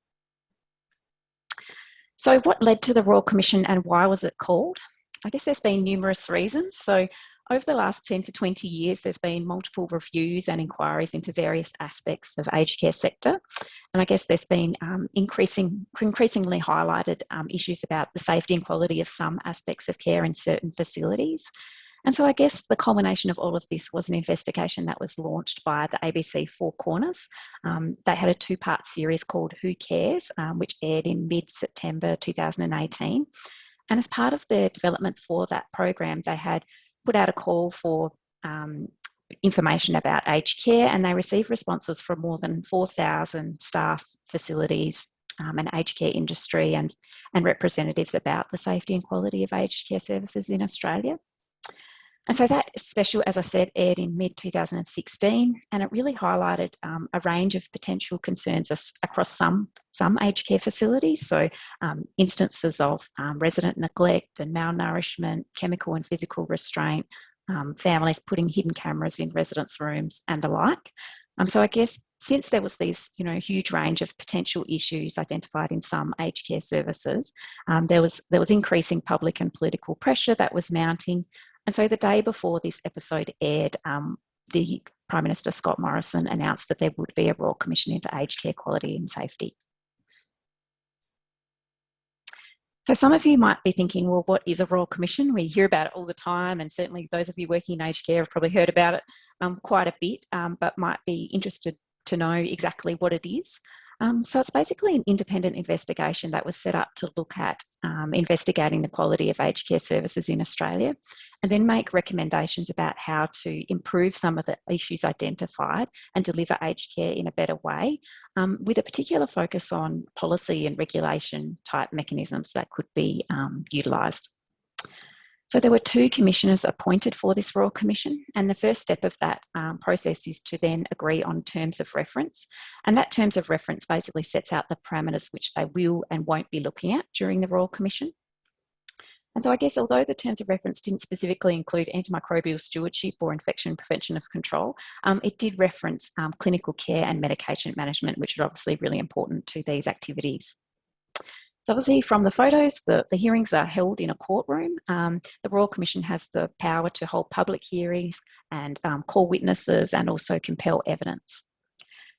So what led to the Royal Commission and why was it called? I guess there's been numerous reasons. So over the last 10 to 20 years, there's been multiple reviews and inquiries into various aspects of aged care sector. And I guess there's been increasingly highlighted issues about the safety and quality of some aspects of care in certain facilities. And so I guess the culmination of all of this was an investigation that was launched by the ABC Four Corners. They had a two-part series called Who Cares, which aired in mid-September 2018. And as part of the development for that program, they had put out a call for information about aged care, and they received responses from more than 4,000 staff, facilities, and aged care industry and representatives about the safety and quality of aged care services in Australia. And so that special, as I said, aired in mid-2016, and it really highlighted a range of potential concerns across some aged care facilities. So instances of resident neglect and malnourishment, chemical and physical restraint, families putting hidden cameras in residents' rooms and the like. So I guess since there was these, huge range of potential issues identified in some aged care services, there was increasing public and political pressure that was mounting. And so the day before this episode aired, the Prime Minister Scott Morrison announced that there would be a Royal Commission into Aged Care Quality and Safety. So some of you might be thinking, well, what is a Royal Commission? We hear about it all the time, and certainly those of you working in aged care have probably heard about it quite a bit, but might be interested to know exactly what it is. So it's basically an independent investigation that was set up to look at investigating the quality of aged care services in Australia, and then make recommendations about how to improve some of the issues identified and deliver aged care in a better way, with a particular focus on policy and regulation type mechanisms that could be utilised. So there were two commissioners appointed for this Royal Commission, and the first step of that process is to then agree on terms of reference. And that terms of reference basically sets out the parameters which they will and won't be looking at during the Royal Commission. And so I guess although the terms of reference didn't specifically include antimicrobial stewardship or infection prevention of control, it did reference clinical care and medication management, which are obviously really important to these activities. So obviously from the photos, the hearings are held in a courtroom. The Royal Commission has the power to hold public hearings and call witnesses and also compel evidence.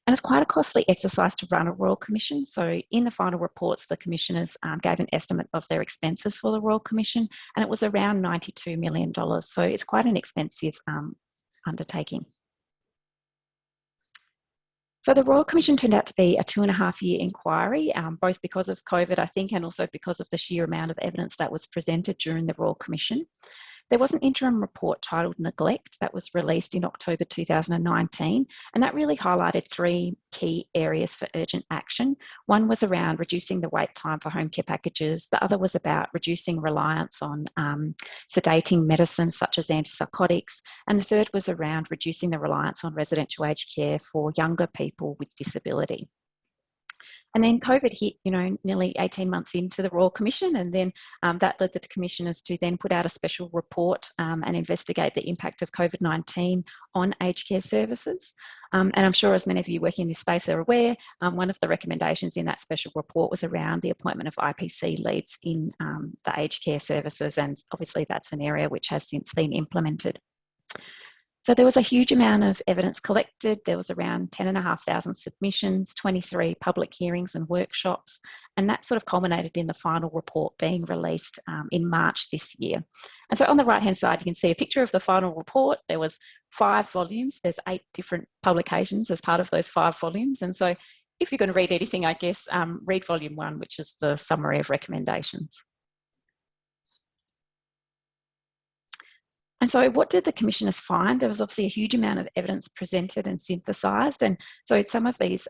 And it's quite a costly exercise to run a Royal Commission. So in the final reports, the Commissioners gave an estimate of their expenses for the Royal Commission, and it was around $92 million. So it's quite an expensive undertaking. So the Royal Commission turned out to be a 2.5-year inquiry, both because of COVID, I think, and also because of the sheer amount of evidence that was presented during the Royal Commission. There was an interim report titled Neglect that was released in October 2019, and that really highlighted 3 key areas for urgent action. One was around reducing the wait time for home care packages. The other was about reducing reliance on sedating medicines such as antipsychotics. And the third was around reducing the reliance on residential aged care for younger people with disability. And then COVID hit, nearly 18 months into the Royal Commission, and then that led the commissioners to then put out a special report and investigate the impact of COVID-19 on aged care services. And I'm sure as many of you working in this space are aware, one of the recommendations in that special report was around the appointment of IPC leads in the aged care services, and obviously that's an area which has since been implemented. So there was a huge amount of evidence collected. There was around 10,500 submissions, 23 public hearings and workshops, and that sort of culminated in the final report being released in March this year. And so on the right-hand side, you can see a picture of the final report. There was 5 volumes. There's 8 different publications as part of those 5 volumes. And so if you're going to read anything, I guess, read volume 1, which is the summary of recommendations. And so what did the commissioners find? There was obviously a huge amount of evidence presented and synthesised. And so some of these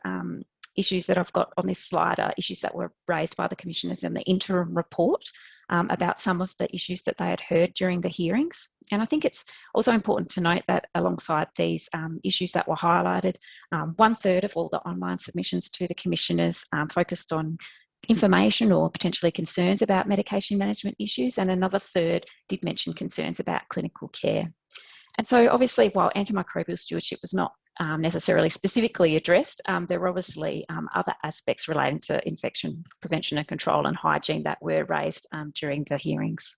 issues that I've got on this slide are issues that were raised by the commissioners in the interim report about some of the issues that they had heard during the hearings. And I think it's also important to note that alongside these issues that were highlighted, 1/3 of all the online submissions to the commissioners focused on information or potentially concerns about medication management issues, and another 1/3 did mention concerns about clinical care. And so obviously, while antimicrobial stewardship was not necessarily specifically addressed, there were obviously other aspects relating to infection prevention and control and hygiene that were raised during the hearings.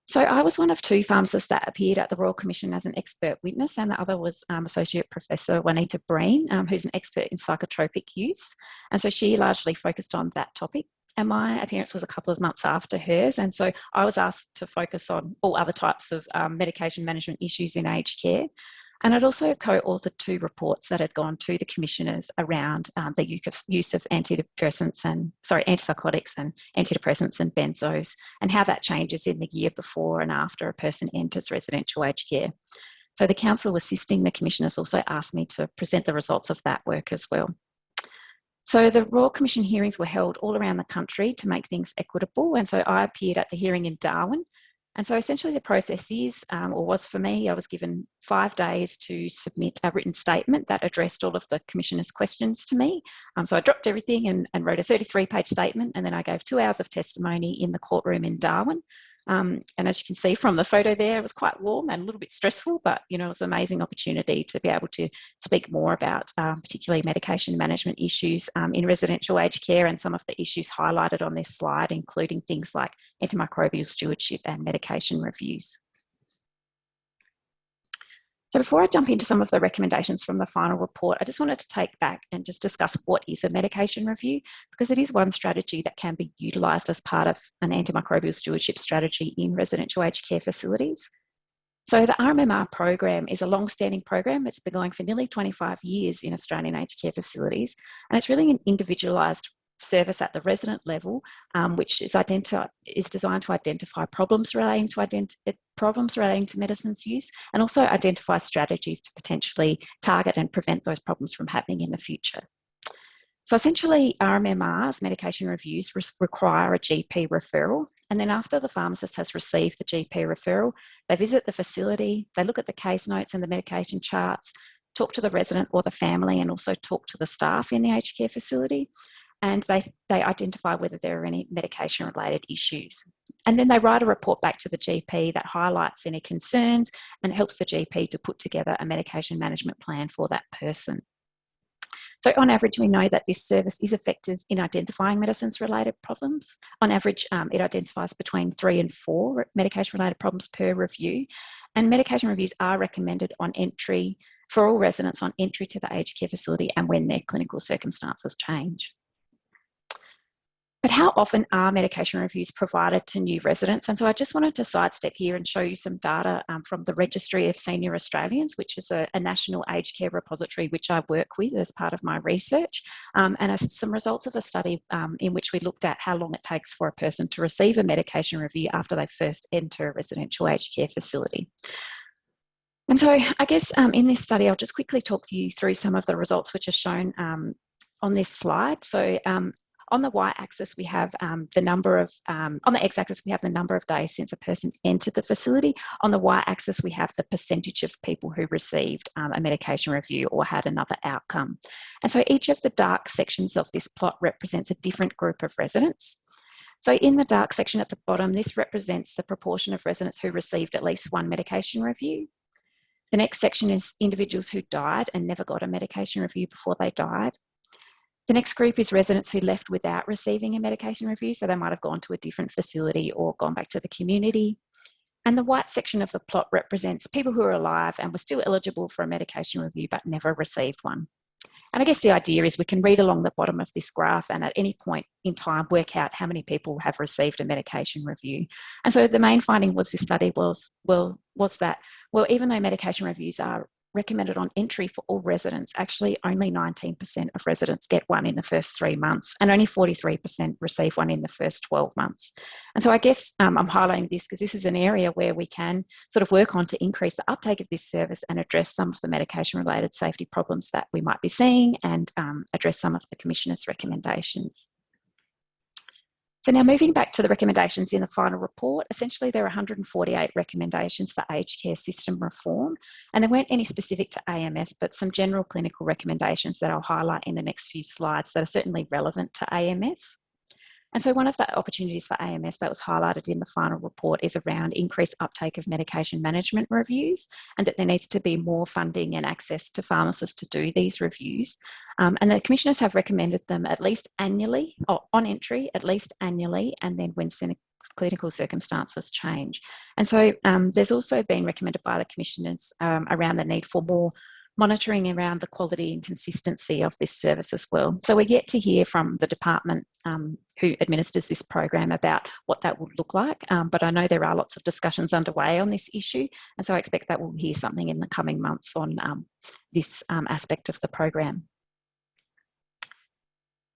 So I was one of 2 pharmacists that appeared at the Royal Commission as an expert witness, and the other was Associate Professor Juanita Breen, who's an expert in psychotropic use. And so she largely focused on that topic. And my appearance was a couple of months after hers. And so I was asked to focus on all other types of medication management issues in aged care. And I'd also co-authored 2 reports that had gone to the commissioners around the use of antipsychotics and antidepressants and benzos, and how that changes in the year before and after a person enters residential aged care. So the council assisting the commissioners also asked me to present the results of that work as well. So the Royal Commission hearings were held all around the country to make things equitable, and so I appeared at the hearing in Darwin. And so essentially the process is, or was for me, I was given 5 days to submit a written statement that addressed all of the commissioners' questions to me. So I dropped everything and wrote a 33-page statement, and then I gave 2 hours of testimony in the courtroom in Darwin. And as you can see from the photo there, it was quite warm and a little bit stressful, but it was an amazing opportunity to be able to speak more about particularly medication management issues in residential aged care, and some of the issues highlighted on this slide, including things like antimicrobial stewardship and medication reviews. So before I jump into some of the recommendations from the final report, I just wanted to take back and just discuss what is a medication review, because it is one strategy that can be utilised as part of an antimicrobial stewardship strategy in residential aged care facilities. So the Rmmr program is a long-standing program. It's been going for nearly 25 years in Australian aged care facilities, and it's really an individualised service at the resident level, which is designed to identify problems relating to medicines use, and also identify strategies to potentially target and prevent those problems from happening in the future. So essentially, RMMR's medication reviews require a GP referral, and then after the pharmacist has received the GP referral, they visit the facility, they look at the case notes and the medication charts, talk to the resident or the family, and also talk to the staff in the aged care facility. And they identify whether there are any medication-related issues. And then they write a report back to the GP that highlights any concerns and helps the GP to put together a medication management plan for that person. So on average, we know that this service is effective in identifying medicines-related problems. On average, it identifies between 3 and 4 medication-related problems per review. And medication reviews are recommended on entry for all residents on entry to the aged care facility and when their clinical circumstances change. But how often are medication reviews provided to new residents? And so I just wanted to sidestep here and show you some data from the Registry of Senior Australians, which is a national aged care repository which I work with as part of my research, and some results of a study in which we looked at how long it takes for a person to receive a medication review after they first enter a residential aged care facility. And so I guess in this study, I'll just quickly talk you through some of the results which are shown on this slide. So On the y-axis, we have the number of, on the x-axis, we have the number of days since a person entered the facility. On the y-axis, we have the percentage of people who received a medication review or had another outcome. And so each of the dark sections of this plot represents a different group of residents. So in the dark section at the bottom, this represents the proportion of residents who received at least one medication review. The next section is individuals who died and never got a medication review before they died. The next group is residents who left without receiving a medication review, so they might have gone to a different facility or gone back to the community. And the white section of the plot represents people who are alive and were still eligible for a medication review but never received one. And I guess the idea is we can read along the bottom of this graph and at any point in time work out how many people have received a medication review. And so the main finding was this study was that even though medication reviews are recommended on entry for all residents, actually only 19% of residents get one in the first 3 months and only 43% receive one in the first 12 months. And so I guess I'm highlighting this because this is an area where we can sort of work on to increase the uptake of this service and address some of the medication-related safety problems that we might be seeing and address some of the Commissioner's recommendations. So now moving back to the recommendations in the final report, essentially there are 148 recommendations for aged care system reform, and there weren't any specific to AMS, but some general clinical recommendations that I'll highlight in the next few slides that are certainly relevant to AMS. And so one of the opportunities for AMS that was highlighted in the final report is around increased uptake of medication management reviews and that there needs to be more funding and access to pharmacists to do these reviews. And the Commissioners have recommended them at least annually, or on entry, at least annually, and then when clinical circumstances change. And so there's also been recommended by the Commissioners around the need for more monitoring around the quality and consistency of this service as well. So we're yet to hear from the department who administers this program about what that would look like, but I know there are lots of discussions underway on this issue, and so I expect that we'll hear something in the coming months on this aspect of the program.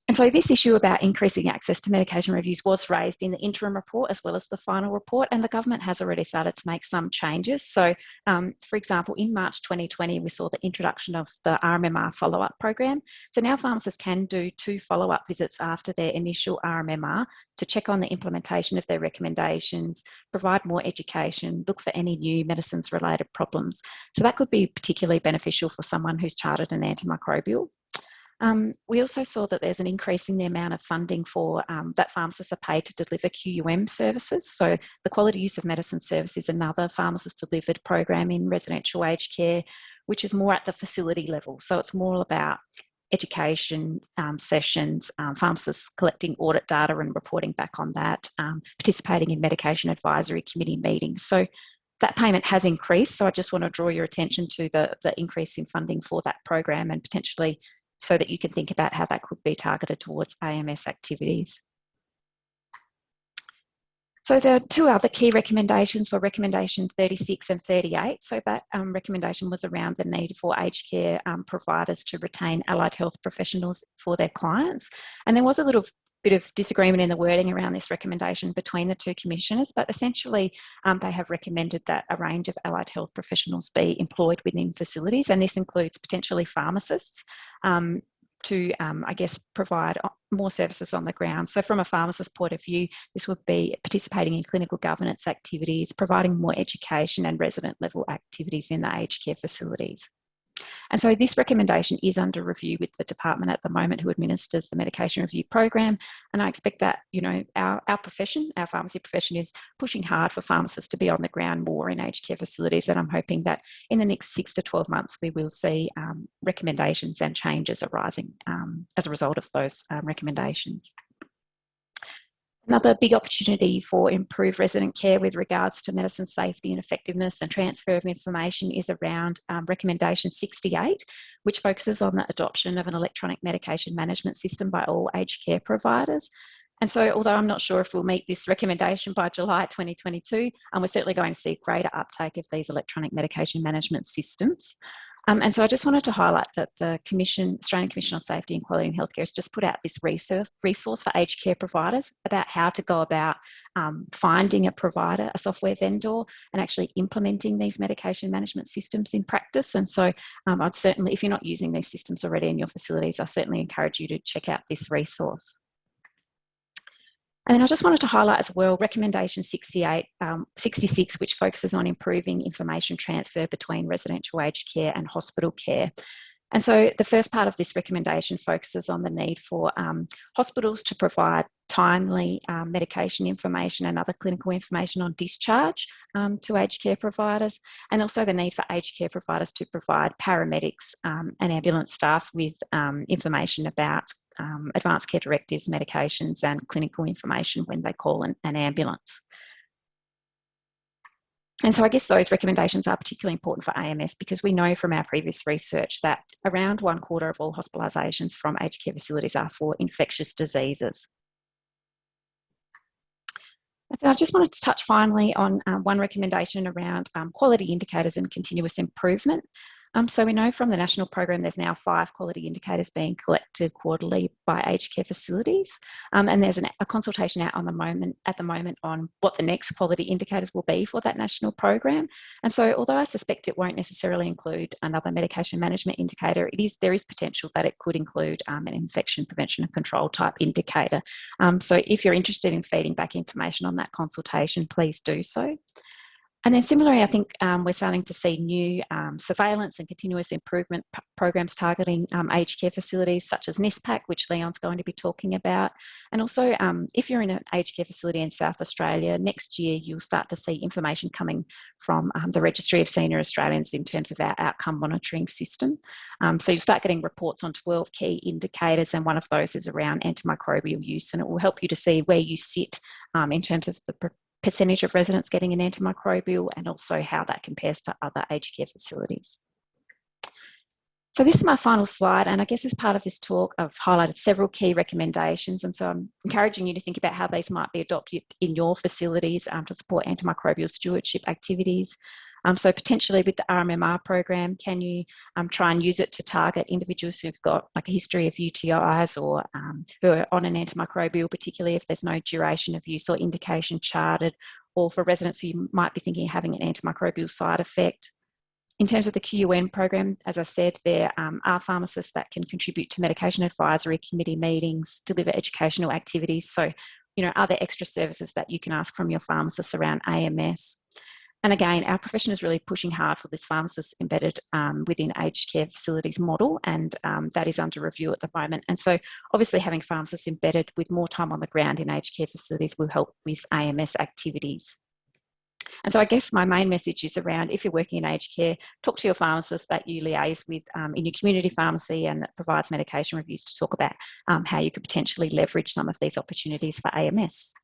And so this issue about increasing access to medication reviews was raised in the interim report as well as the final report, and the government has already started to make some changes. So, for example, in March 2020, we saw the introduction of the Rmmr follow-up program. So now pharmacists can do 2 follow-up visits after their initial Rmmr to check on the implementation of their recommendations, provide more education, look for any new medicines-related problems. So that could be particularly beneficial for someone who's chartered an antimicrobial. We also saw that there's an increase in the amount of funding for that pharmacists are paid to deliver QUM services. So the Quality Use of Medicine Service is another pharmacist-delivered program in residential aged care, which is more at the facility level. So it's more about education sessions, pharmacists collecting audit data and reporting back on that, participating in medication advisory committee meetings. So that payment has increased. So I just want to draw your attention to the increase in funding for that program and potentially so that you can think about how that could be targeted towards AMS activities. So the 2 other key recommendations were recommendation 36 and 38. So that recommendation was around the need for aged care providers to retain allied health professionals for their clients. And there was a little bit of disagreement in the wording around this recommendation between the 2 commissioners, but essentially they have recommended that a range of allied health professionals be employed within facilities, and this includes potentially pharmacists to, I guess, provide more services on the ground. So from a pharmacist point of view, this would be participating in clinical governance activities, providing more education and resident level activities in the aged care facilities. And so this recommendation is under review with the department at the moment who administers the medication review program. And I expect that, you know, our profession, our pharmacy profession is pushing hard for pharmacists to be on the ground more in aged care facilities. And I'm hoping that in the next 6 to 12 months, we will see recommendations and changes arising as a result of those recommendations. Another big opportunity for improved resident care with regards to medicine safety and effectiveness and transfer of information is around recommendation 68, which focuses on the adoption of an electronic medication management system by all aged care providers. And so, although I'm not sure if we'll meet this recommendation by July 2022, we're certainly going to see greater uptake of these electronic medication management systems. And so I just wanted to highlight that the Australian Commission on Safety and Quality in Healthcare has just put out this resource for aged care providers about how to go about finding a provider, a software vendor, and actually implementing these medication management systems in practice. And so I'd certainly, if you're not using these systems already in your facilities, I certainly encourage you to check out this resource. And then I just wanted to highlight as well recommendation 66, which focuses on improving information transfer between residential aged care and hospital care. And so the first part of this recommendation focuses on the need for hospitals to provide timely medication information and other clinical information on discharge to aged care providers, and also the need for aged care providers to provide paramedics and ambulance staff with information about advanced care directives, medications, and clinical information when they call an ambulance. And so I guess those recommendations are particularly important for AMS because we know from our previous research that around 1/4 of all hospitalisations from aged care facilities are for infectious diseases. So I just wanted to touch finally on one recommendation around quality indicators and continuous improvement. So we know from the national program there's now 5 quality indicators being collected quarterly by aged care facilities, and there's a consultation out at the moment on what the next quality indicators will be for that national program. And so although I suspect it won't necessarily include another medication management indicator, there is potential that it could include an infection prevention and control type indicator. So if you're interested in feeding back information on that consultation, please do so. And then similarly, I think we're starting to see new surveillance and continuous improvement programs targeting aged care facilities such as NISPAC, which Leon's going to be talking about. And also, if you're in an aged care facility in South Australia, next year you'll start to see information coming from the Registry of Senior Australians in terms of our outcome monitoring system. So you'll start getting reports on 12 key indicators, and one of those is around antimicrobial use, and it will help you to see where you sit in terms of the percentage of residents getting an antimicrobial and also how that compares to other aged care facilities. So this is my final slide, and I guess as part of this talk I've highlighted several key recommendations, and so I'm encouraging you to think about how these might be adopted in your facilities to support antimicrobial stewardship activities. So potentially with the Rmmr program, can you try and use it to target individuals who've got like a history of UTIs or who are on an antimicrobial, particularly if there's no duration of use or indication charted, or for residents who might be thinking of having an antimicrobial side effect. In terms of the QUN program, as I said, there are pharmacists that can contribute to medication advisory committee meetings, deliver educational activities. So, are there extra services that you can ask from your pharmacist around AMS? And again, our profession is really pushing hard for this pharmacist embedded within aged care facilities model, and that is under review at the moment. And so obviously having pharmacists embedded with more time on the ground in aged care facilities will help with AMS activities. And so I guess my main message is around, if you're working in aged care, talk to your pharmacist that you liaise with in your community pharmacy and that provides medication reviews to talk about how you could potentially leverage some of these opportunities for AMS.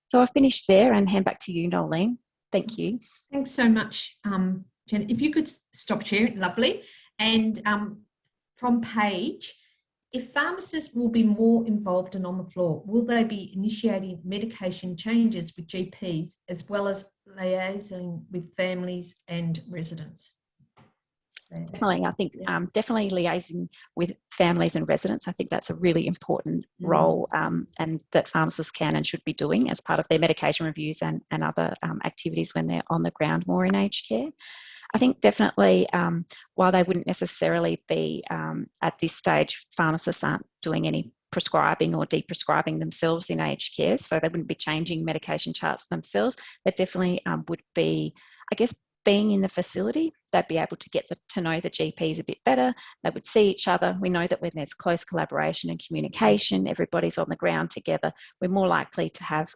So I've finished there and hand back to you, Noleen. Thank you. Thanks so much, Jen. If you could stop sharing, lovely. And from Paige, if pharmacists will be more involved and on the floor, will they be initiating medication changes with GPs as well as liaising with families and residents? Definitely, I think definitely liaising with families and residents. I think that's a really important role and that pharmacists can and should be doing as part of their medication reviews and other activities when they're on the ground more in aged care. I think definitely while they wouldn't necessarily be at this stage, pharmacists aren't doing any prescribing or deprescribing themselves in aged care, so they wouldn't be changing medication charts themselves. They definitely would be, I guess, being in the facility, they'd be able to get to know the GPs a bit better. They would see each other. We know that when there's close collaboration and communication, everybody's on the ground together, we're more likely to have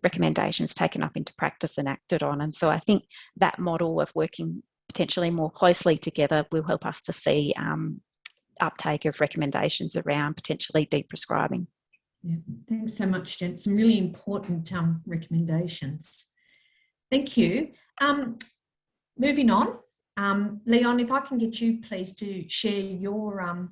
recommendations taken up into practice and acted on. And so I think that model of working potentially more closely together will help us to see uptake of recommendations around potentially deprescribing. Yeah, thanks so much, Jen. Some really important recommendations. Thank you. Moving on, Leon, if I can get you please to share your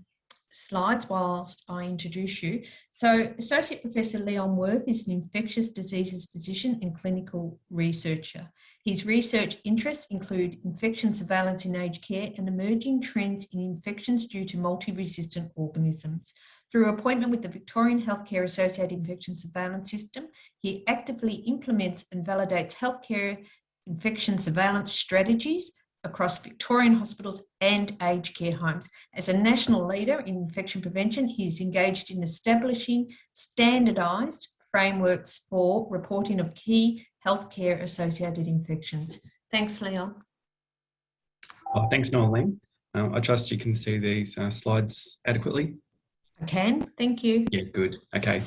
slides whilst I introduce you. So Associate Professor Leon Worth is an infectious diseases physician and clinical researcher. His research interests include infection surveillance in aged care and emerging trends in infections due to multi-resistant organisms. Through appointment with the Victorian Healthcare Associated Infection Surveillance System, he actively implements and validates healthcare infection surveillance strategies across Victorian hospitals and aged care homes. As a national leader in infection prevention, he is engaged in establishing standardised frameworks for reporting of key healthcare associated infections. Thanks, Leon. Oh, thanks, Noleen. I trust you can see these slides adequately. I can, thank you. Yeah, good. Okay.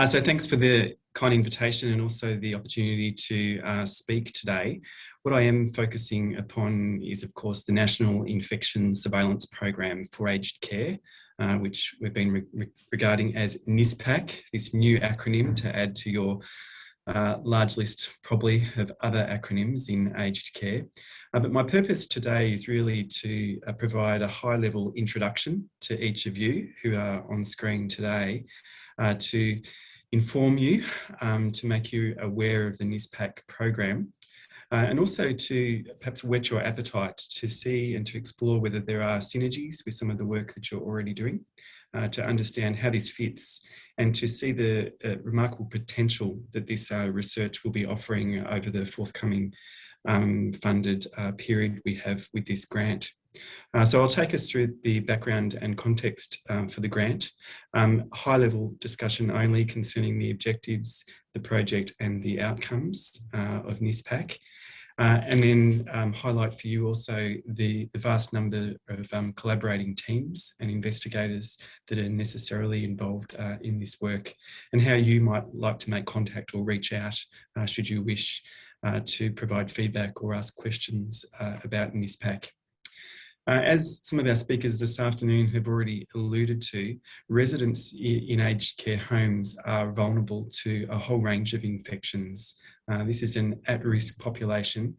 So thanks for the kind invitation and also the opportunity to speak today. What I am focusing upon is, of course, the National Infection Surveillance Program for Aged Care, which we've been regarding as NISPAC, this new acronym to add to your large list probably of other acronyms in aged care. But my purpose today is really to provide a high-level introduction to each of you who are on screen today, to inform you, to make you aware of the NISPAC program, and also to perhaps whet your appetite to see and to explore whether there are synergies with some of the work that you're already doing, to understand how this fits and to see the remarkable potential that this research will be offering over the forthcoming funded period we have with this grant. So I'll take us through the background and context for the grant, high-level discussion only concerning the objectives, the project and the outcomes of NISPAC, and then highlight for you also the vast number of collaborating teams and investigators that are necessarily involved in this work, and how you might like to make contact or reach out should you wish to provide feedback or ask questions about NISPAC. As some of our speakers this afternoon have already alluded to, residents in aged care homes are vulnerable to a whole range of infections. This is an at-risk population.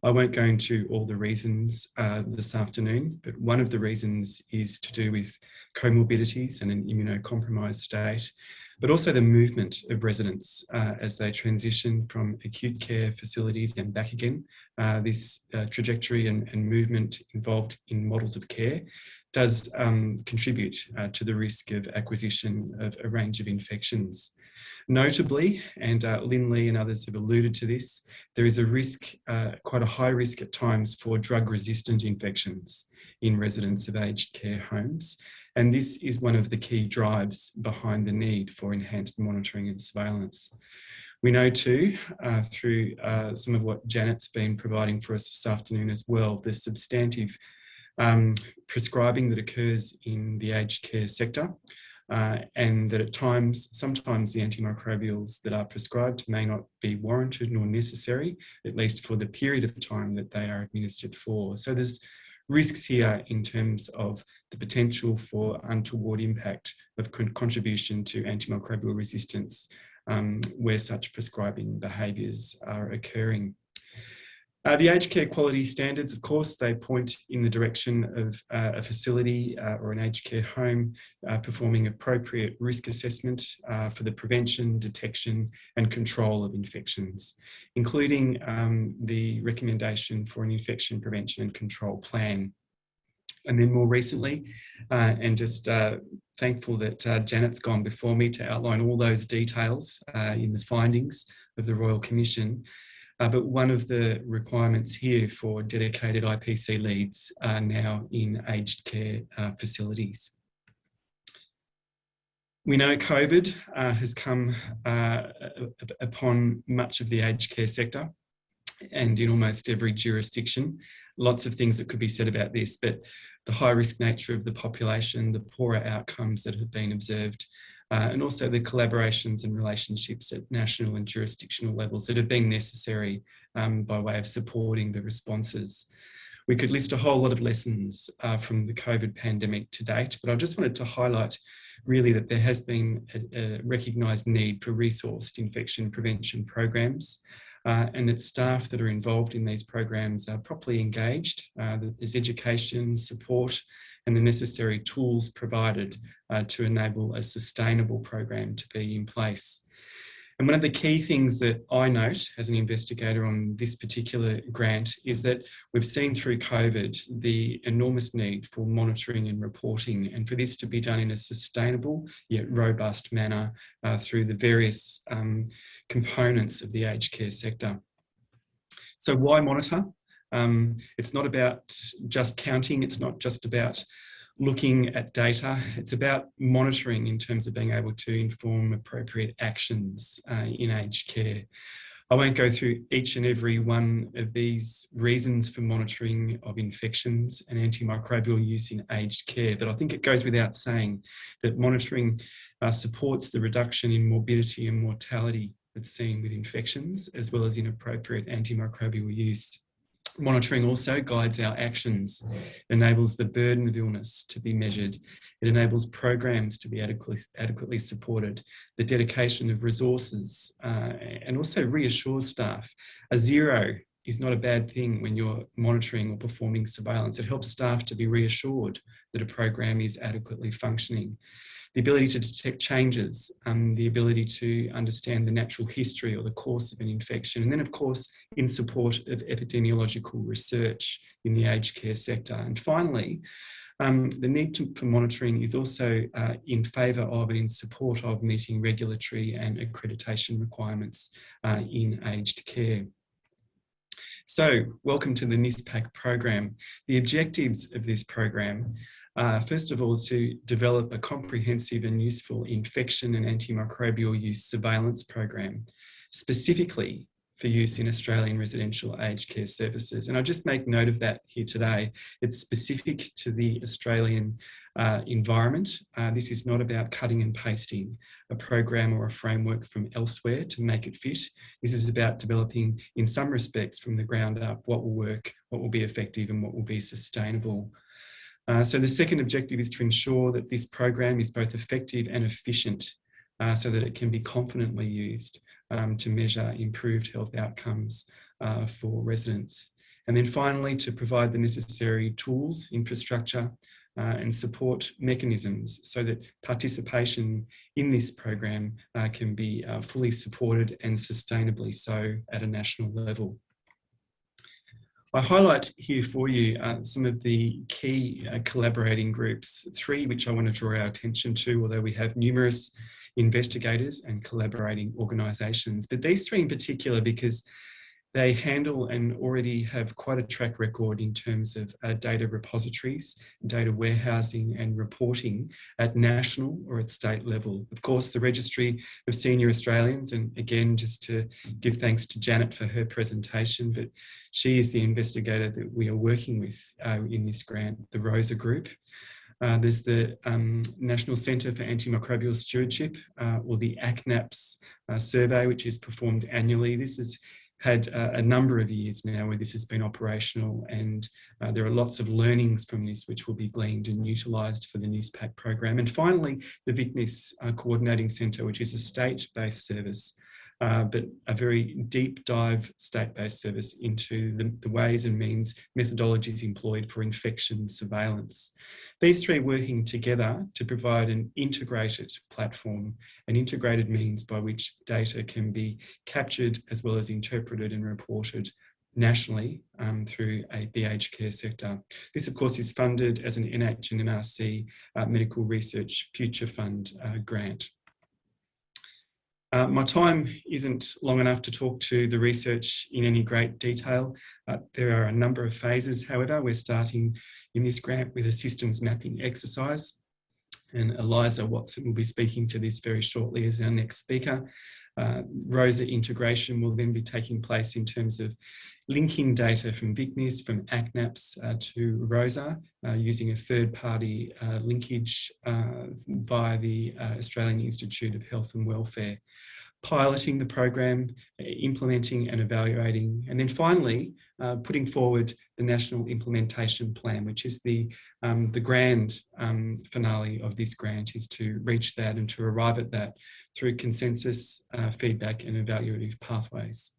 I won't go into all the reasons this afternoon, but one of the reasons is to do with comorbidities and an immunocompromised state, but also the movement of residents as they transition from acute care facilities and back again. This trajectory and movement involved in models of care does contribute to the risk of acquisition of a range of infections. Notably, and Lyn-li and others have alluded to this, there is a risk, quite a high risk at times for drug-resistant infections in residents of aged care homes. And this is one of the key drives behind the need for enhanced monitoring and surveillance. We know too, through some of what Janet's been providing for us this afternoon as well, the substantive prescribing that occurs in the aged care sector, and that at times, sometimes the antimicrobials that are prescribed may not be warranted nor necessary, at least for the period of time that they are administered for. So there's risks here in terms of the potential for untoward impact of contribution to antimicrobial resistance where such prescribing behaviours are occurring. The aged care quality standards, of course, they point in the direction of a facility or an aged care home performing appropriate risk assessment for the prevention, detection and control of infections, including the recommendation for an infection prevention and control plan. And then more recently, and just thankful that Janet's gone before me to outline all those details in the findings of the Royal Commission. But one of the requirements here for dedicated IPC leads are now in aged care facilities. We know COVID has come upon much of the aged care sector and in almost every jurisdiction. Lots of things that could be said about this, but the high risk nature of the population, the poorer outcomes that have been observed, and also the collaborations and relationships at national and jurisdictional levels that have been necessary by way of supporting the responses. We could list a whole lot of lessons from the COVID pandemic to date, but I just wanted to highlight really that there has been a recognised need for resourced infection prevention programs, and that staff that are involved in these programs are properly engaged. There's education, support, and the necessary tools provided to enable a sustainable program to be in place. And one of the key things that I note as an investigator on this particular grant is that we've seen through COVID the enormous need for monitoring and reporting, and for this to be done in a sustainable yet robust manner through the various components of the aged care sector. So why monitor? It's not about just counting, it's not just about looking at data. It's about monitoring in terms of being able to inform appropriate actions in aged care. I won't go through each and every one of these reasons for monitoring of infections and antimicrobial use in aged care, but I think it goes without saying that monitoring supports the reduction in morbidity and mortality that's seen with infections, as well as inappropriate antimicrobial use. Monitoring also guides our actions, enables the burden of illness to be measured. It enables programs to be adequately supported, the dedication of resources, and also reassures staff. A zero is not a bad thing when you're monitoring or performing surveillance. It helps staff to be reassured that a program is adequately functioning. The ability to detect changes, the ability to understand the natural history or the course of an infection, and then of course in support of epidemiological research in the aged care sector. And finally, the need for monitoring is also in favour of and in support of meeting regulatory and accreditation requirements in aged care. So, welcome to the NISPAC program. The objectives of this program, first of all, is to develop a comprehensive and useful infection and antimicrobial use surveillance program, specifically for use in Australian residential aged care services. And I'll just make note of that here today. It's specific to the Australian environment. This is not about cutting and pasting a program or a framework from elsewhere to make it fit. This is about developing, in some respects, from the ground up, what will work, what will be effective, and what will be sustainable. So the second objective is to ensure that this program is both effective and efficient so that it can be confidently used to measure improved health outcomes for residents. And then finally, to provide the necessary tools, infrastructure, and support mechanisms so that participation in this program can be fully supported and sustainably so at a national level. I highlight here for you some of the key collaborating groups, three which I want to draw our attention to, although we have numerous investigators and collaborating organisations. But these three in particular, because they handle and already have quite a track record in terms of data repositories, data warehousing and reporting at national or at state level. Of course, the Registry of Senior Australians, and again, just to give thanks to Janet for her presentation, but she is the investigator that we are working with in this grant, the ROSA group. There's the National Centre for Antimicrobial Stewardship, or the ACNAPS survey, which is performed annually. This has had a number of years now where this has been operational, and there are lots of learnings from this which will be gleaned and utilised for the NISPAC program. And finally, the VICNISS Coordinating Centre, which is a state-based service, but a very deep dive state-based service into the ways and means, methodologies employed for infection surveillance. These three working together to provide an integrated platform, an integrated means by which data can be captured as well as interpreted and reported nationally through the aged care sector. This, of course, is funded as an NH and MRC Medical Research Future Fund grant. My time isn't long enough to talk to the research in any great detail. There are a number of phases, however. We're starting in this grant with a systems mapping exercise, and Eliza Watson will be speaking to this very shortly as our next speaker. ROSA integration will then be taking place in terms of linking data from VICNISS, from ACNAPS to ROSA, using a third-party linkage via the Australian Institute of Health and Welfare, piloting the program, implementing and evaluating, and then finally putting forward the National Implementation Plan, which is the grand finale of this grant, is to reach that and to arrive at that through consensus, feedback and evaluative pathways.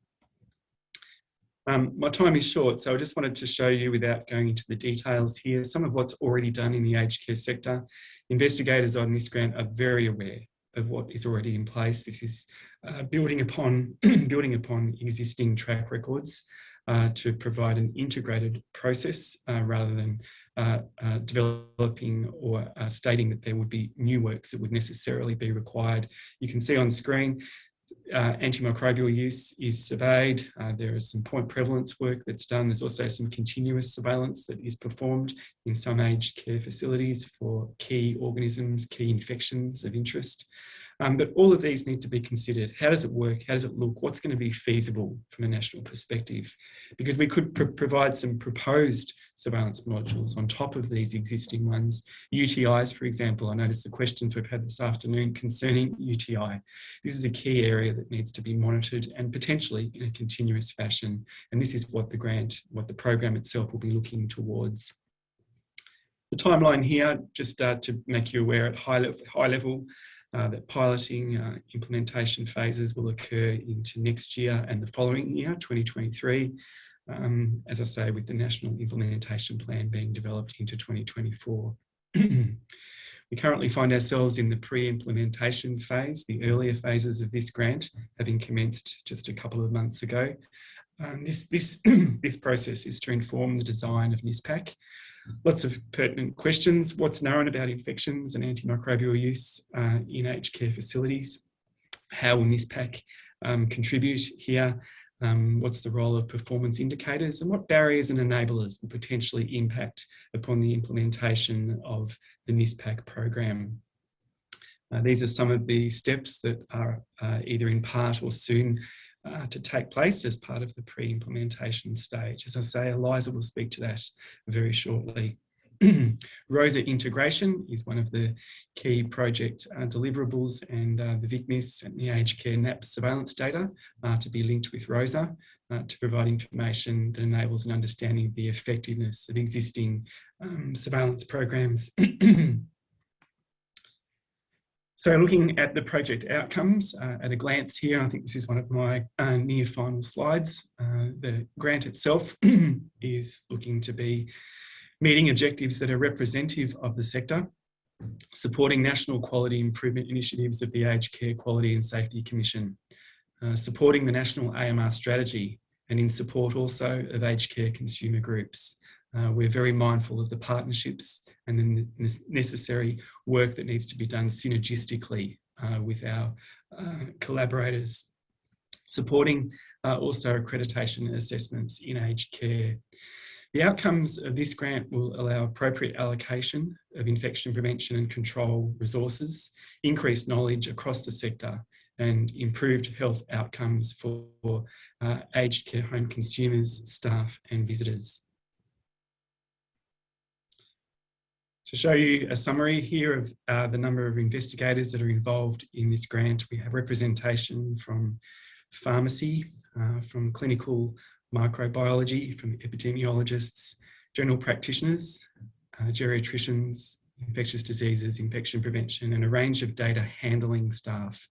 My time is short, so I just wanted to show you, without going into the details here, some of what's already done in the aged care sector. Investigators on this grant are very aware of what is already in place. This is building upon existing track records to provide an integrated process rather than developing or stating that there would be new works that would necessarily be required. You can see on screen Antimicrobial use is surveyed. There is some point prevalence work that's done. There's also some continuous surveillance that is performed in some aged care facilities for key organisms, key infections of interest. But all of these need to be considered. How does it work? How does it look? What's going to be feasible from a national perspective? Because we could provide some proposed surveillance modules on top of these existing ones. UTIs, for example, I noticed the questions we've had this afternoon concerning UTI. This is a key area that needs to be monitored and potentially in a continuous fashion. And this is what the program itself will be looking towards. The timeline here, just to make you aware at high level, that piloting implementation phases will occur into next year and the following year, 2023, as I say, with the National Implementation Plan being developed into 2024. We currently find ourselves in the pre-implementation phase. The earlier phases of this grant having commenced just a couple of months ago. This process is to inform the design of NISPAC. Lots of pertinent questions. What's known about infections and antimicrobial use in aged care facilities? How will NISPAC contribute here? What's the role of performance indicators, and what barriers and enablers will potentially impact upon the implementation of the NISPAC program? These are some of the steps that are either in part or soon to take place as part of the pre-implementation stage. As I say, Eliza will speak to that very shortly. ROSA integration is one of the key project deliverables, and the VICNISS and the aged care NAPS surveillance data to be linked with ROSA to provide information that enables an understanding of the effectiveness of existing surveillance programs. So looking at the project outcomes at a glance here, I think this is one of my near final slides. The grant itself is looking to be meeting objectives that are representative of the sector, supporting national quality improvement initiatives of the Aged Care Quality and Safety Commission, supporting the national AMR strategy, and in support also of aged care consumer groups. We're very mindful of the partnerships and the necessary work that needs to be done synergistically with our collaborators, supporting also accreditation assessments in aged care. The outcomes of this grant will allow appropriate allocation of infection prevention and control resources, increased knowledge across the sector, and improved health outcomes for aged care home consumers, staff, and visitors. To show you a summary here of the number of investigators that are involved in this grant, we have representation from pharmacy, from clinical microbiology, from epidemiologists, general practitioners, geriatricians, infectious diseases, infection prevention, and a range of data handling staff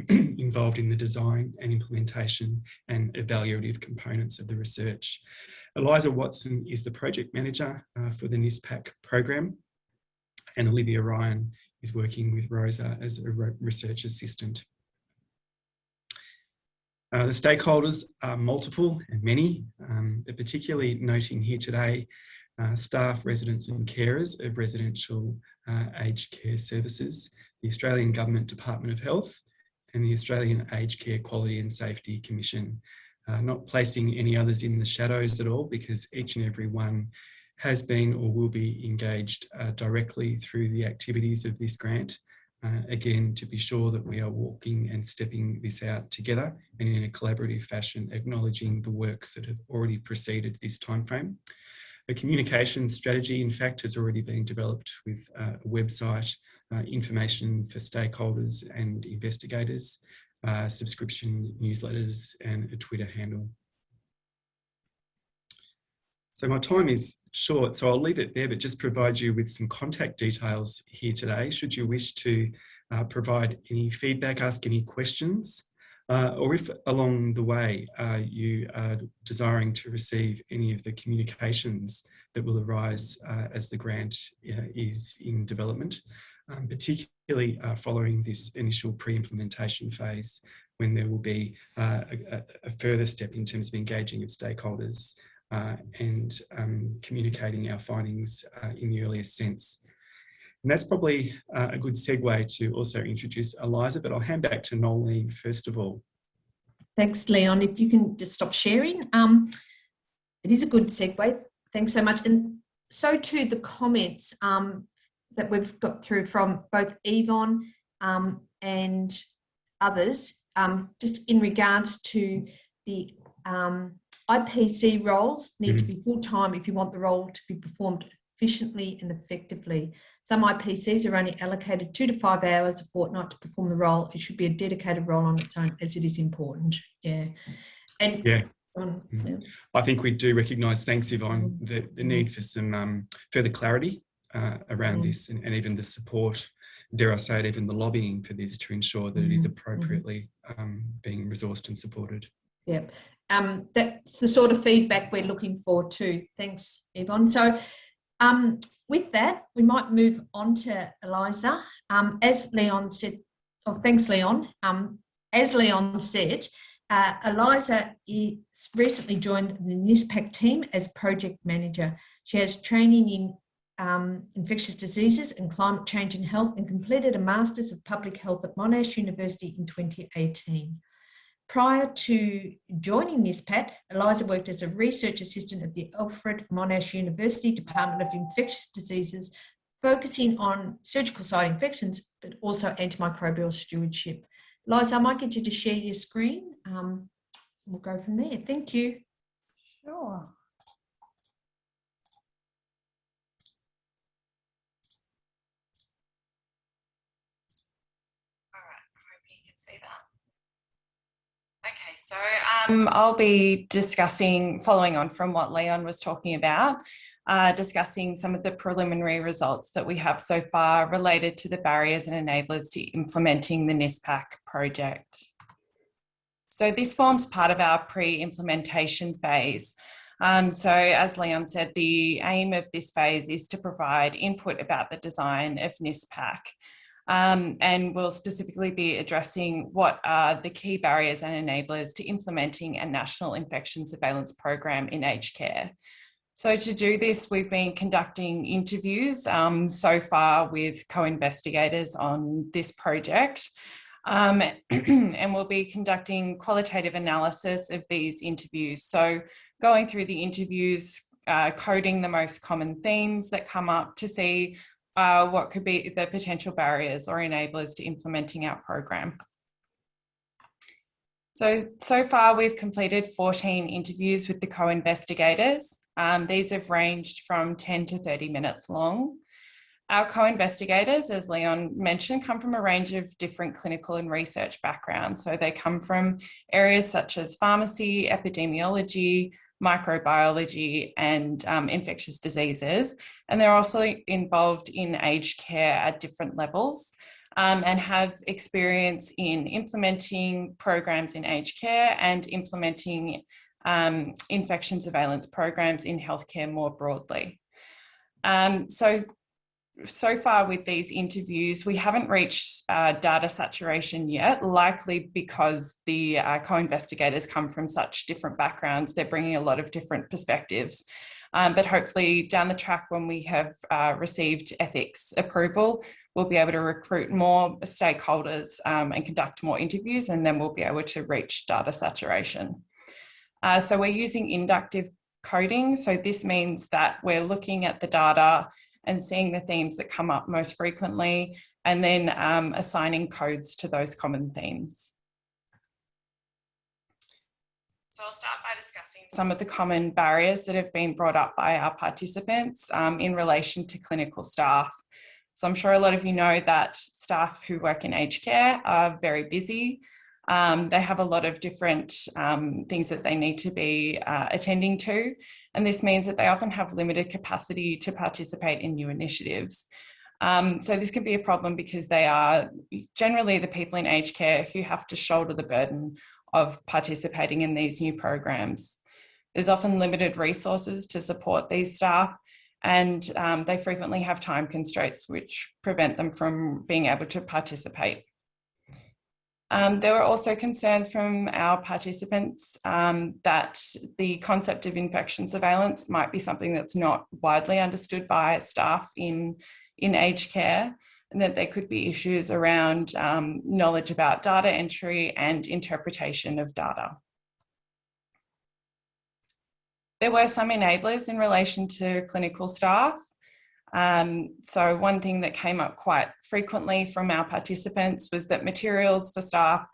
involved in the design and implementation and evaluative components of the research. Eliza Watson is the project manager for the NISPAC program, and Olivia Ryan is working with ROSA as a research assistant. The stakeholders are multiple and many, but particularly noting here today staff, residents and carers of residential aged care services, the Australian Government Department of Health and the Australian Aged Care Quality and Safety Commission. Not placing any others in the shadows at all, because each and every one has been or will be engaged directly through the activities of this grant. Again, to be sure that we are walking and stepping this out together and in a collaborative fashion, acknowledging the works that have already preceded this timeframe. A communication strategy, in fact, has already been developed with a website, information for stakeholders and investigators, subscription newsletters, and a Twitter handle. So my time is short, so I'll leave it there, but just provide you with some contact details here today, should you wish to provide any feedback, ask any questions, or if along the way you are desiring to receive any of the communications that will arise as the grant is in development, particularly following this initial pre-implementation phase, when there will be a further step in terms of engaging with stakeholders and communicating our findings in the earliest sense. And that's probably a good segue to also introduce Eliza, but I'll hand back to Noleen first of all. Thanks, Leon. If you can just stop sharing. It is a good segue. Thanks so much. And so too the comments that we've got through from both Yvonne and others, just in regards to the IPC roles need to be full-time if you want the role to be performed efficiently and effectively. Some IPCs are only allocated 2 to 5 hours a fortnight to perform the role. It should be a dedicated role on its own, as it is important. Yeah. And yeah. I think we do recognise, thanks Yvonne, the need for some further clarity around this and even the support, dare I say it, even the lobbying for this to ensure that it is appropriately being resourced and supported. Yep. That's the sort of feedback we're looking for too. Thanks, Yvonne. So with that, we might move on to Eliza. As Leon said, thanks, Leon. As Leon said, Eliza is recently joined the NISPAC team as project manager. She has training in infectious diseases and climate change and health and completed a Masters of Public Health at Monash University in 2018. Prior to joining NISPAC, Eliza worked as a research assistant at the Alfred Monash University Department of Infectious Diseases, focusing on surgical site infections, but also antimicrobial stewardship. Eliza, I might get you to share your screen. We'll go from there. Thank you. Sure. Okay, so I'll be discussing, following on from what Leon was talking about, discussing some of the preliminary results that we have so far related to the barriers and enablers to implementing the NISPAC project. So this forms part of our pre-implementation phase. So as Leon said, the aim of this phase is to provide input about the design of NISPAC. And we'll specifically be addressing what are the key barriers and enablers to implementing a national infection surveillance program in aged care. So to do this, we've been conducting interviews so far with co-investigators on this project. And we'll be conducting qualitative analysis of these interviews. So going through the interviews, coding the most common themes that come up to see what could be the potential barriers or enablers to implementing our program. So far we've completed 14 interviews with the co-investigators. These have ranged from 10 to 30 minutes long. Our co-investigators, as Leon mentioned, come from a range of different clinical and research backgrounds. So they come from areas such as pharmacy, epidemiology, microbiology and infectious diseases. And they're also involved in aged care at different levels and have experience in implementing programs in aged care and implementing infection surveillance programs in healthcare more broadly. So far with these interviews, we haven't reached data saturation yet, likely because the co-investigators come from such different backgrounds. They're bringing a lot of different perspectives. But hopefully down the track, when we have received ethics approval, we'll be able to recruit more stakeholders and conduct more interviews, and then we'll be able to reach data saturation. So we're using inductive coding. So this means that we're looking at the data and seeing the themes that come up most frequently, and then assigning codes to those common themes. So I'll start by discussing some of the common barriers that have been brought up by our participants in relation to clinical staff. So I'm sure a lot of you know that staff who work in aged care are very busy. They have a lot of different things that they need to be attending to. And this means that they often have limited capacity to participate in new initiatives. So this can be a problem because they are generally the people in aged care who have to shoulder the burden of participating in these new programs. There's often limited resources to support these staff, and they frequently have time constraints which prevent them from being able to participate. There were also concerns from our participants that the concept of infection surveillance might be something that's not widely understood by staff in in aged care, and that there could be issues around knowledge about data entry and interpretation of data. There were some enablers in relation to clinical staff. So one thing that came up quite frequently from our participants was that materials for staff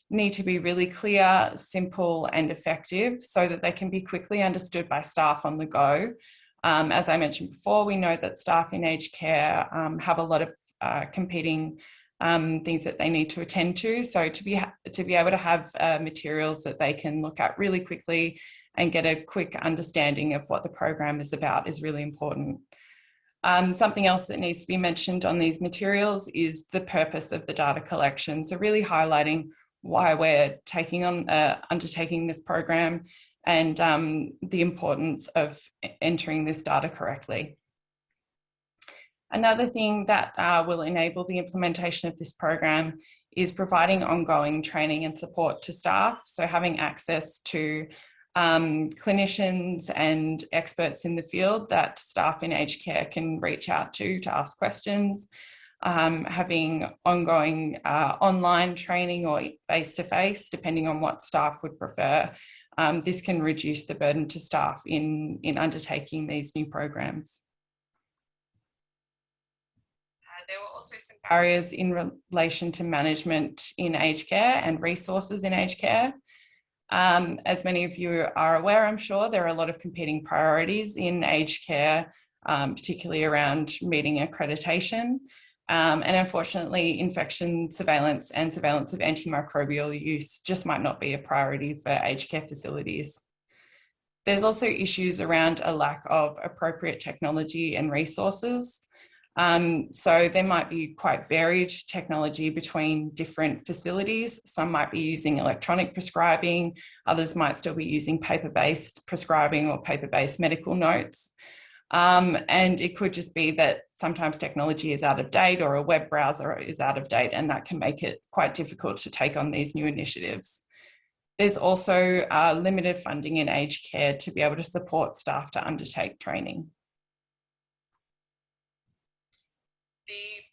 need to be really clear, simple and effective so that they can be quickly understood by staff on the go. As I mentioned before, we know that staff in aged care have a lot of competing things that they need to attend to. So to be able to have materials that they can look at really quickly and get a quick understanding of what the program is about is really important. Something else that needs to be mentioned on these materials is the purpose of the data collection. So really highlighting why we're undertaking this program and the importance of entering this data correctly. Another thing that will enable the implementation of this program is providing ongoing training and support to staff. So having access to clinicians and experts in the field that staff in aged care can reach out to ask questions, having ongoing online training or face-to-face, depending on what staff would prefer. This can reduce the burden to staff in undertaking these new programs. There were also some barriers in relation to management in aged care and resources in aged care. As many of you are aware, I'm sure, there are a lot of competing priorities in aged care, particularly around meeting accreditation. And unfortunately, infection surveillance and surveillance of antimicrobial use just might not be a priority for aged care facilities. There's also issues around a lack of appropriate technology and resources. So there might be quite varied technology between different facilities. Some might be using electronic prescribing, others might still be using paper-based prescribing or paper-based medical notes. And it could just be that sometimes technology is out of date or a web browser is out of date, and that can make it quite difficult to take on these new initiatives. There's also limited funding in aged care to be able to support staff to undertake training. The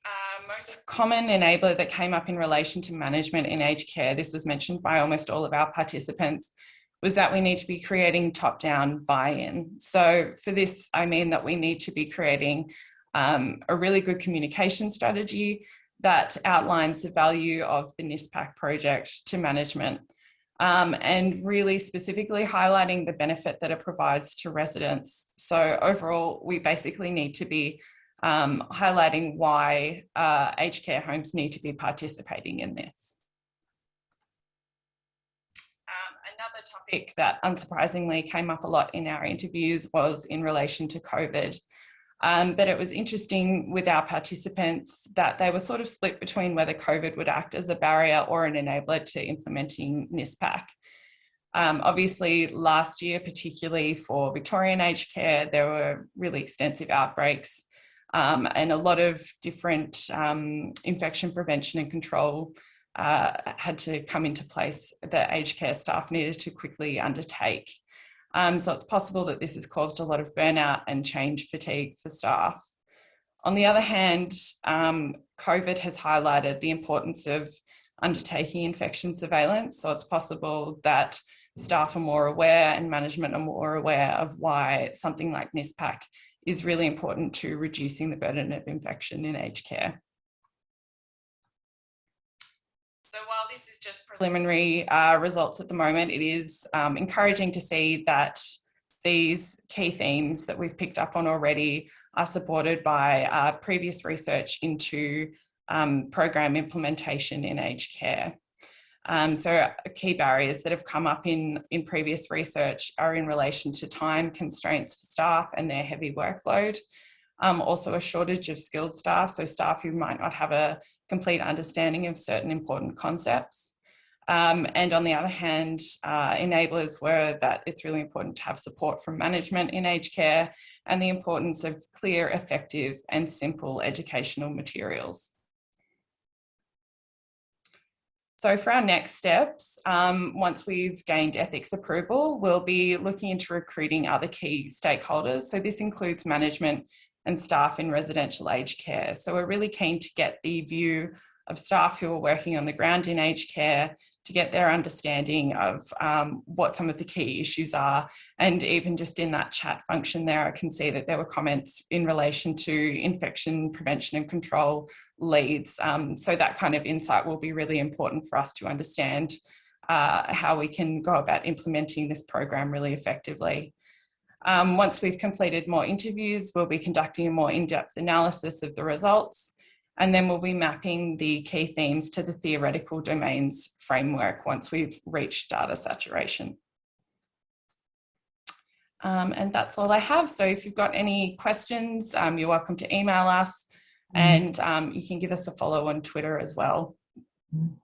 most common enabler that came up in relation to management in aged care, this was mentioned by almost all of our participants, was that we need to be creating top-down buy-in. So for this, I mean that we need to be creating a really good communication strategy that outlines the value of the NISPAC project to management, and really specifically highlighting the benefit that it provides to residents. So overall, we basically need to be highlighting why aged care homes need to be participating in this. Another topic that unsurprisingly came up a lot in our interviews was in relation to COVID. But it was interesting with our participants that they were sort of split between whether COVID would act as a barrier or an enabler to implementing NISPAC. Obviously, last year, particularly for Victorian aged care, there were really extensive outbreaks and a lot of different infection prevention and control had to come into place that aged care staff needed to quickly undertake. So it's possible that this has caused a lot of burnout and change fatigue for staff. On the other hand, COVID has highlighted the importance of undertaking infection surveillance. So it's possible that staff are more aware and management are more aware of why something like NISPAC is really important to reducing the burden of infection in aged care. So while this is just preliminary results at the moment, it is encouraging to see that these key themes that we've picked up on already are supported by previous research into program implementation in aged care. So key barriers that have come up in previous research are in relation to time constraints for staff and their heavy workload. Also a shortage of skilled staff, so staff who might not have a complete understanding of certain important concepts. And on the other hand, enablers were that it's really important to have support from management in aged care and the importance of clear, effective and simple educational materials. So for our next steps, once we've gained ethics approval, we'll be looking into recruiting other key stakeholders. So this includes management and staff in residential aged care. So we're really keen to get the view of staff who are working on the ground in aged care, to get their understanding of what some of the key issues are. And even just in that chat function there, I can see that there were comments in relation to infection prevention and control leads. So that kind of insight will be really important for us to understand how we can go about implementing this program really effectively. Once we've completed more interviews, we'll be conducting a more in-depth analysis of the results, and then we'll be mapping the key themes to the theoretical domains framework once we've reached data saturation. And that's all I have. So if you've got any questions, you're welcome to email us, and you can give us a follow on Twitter as well.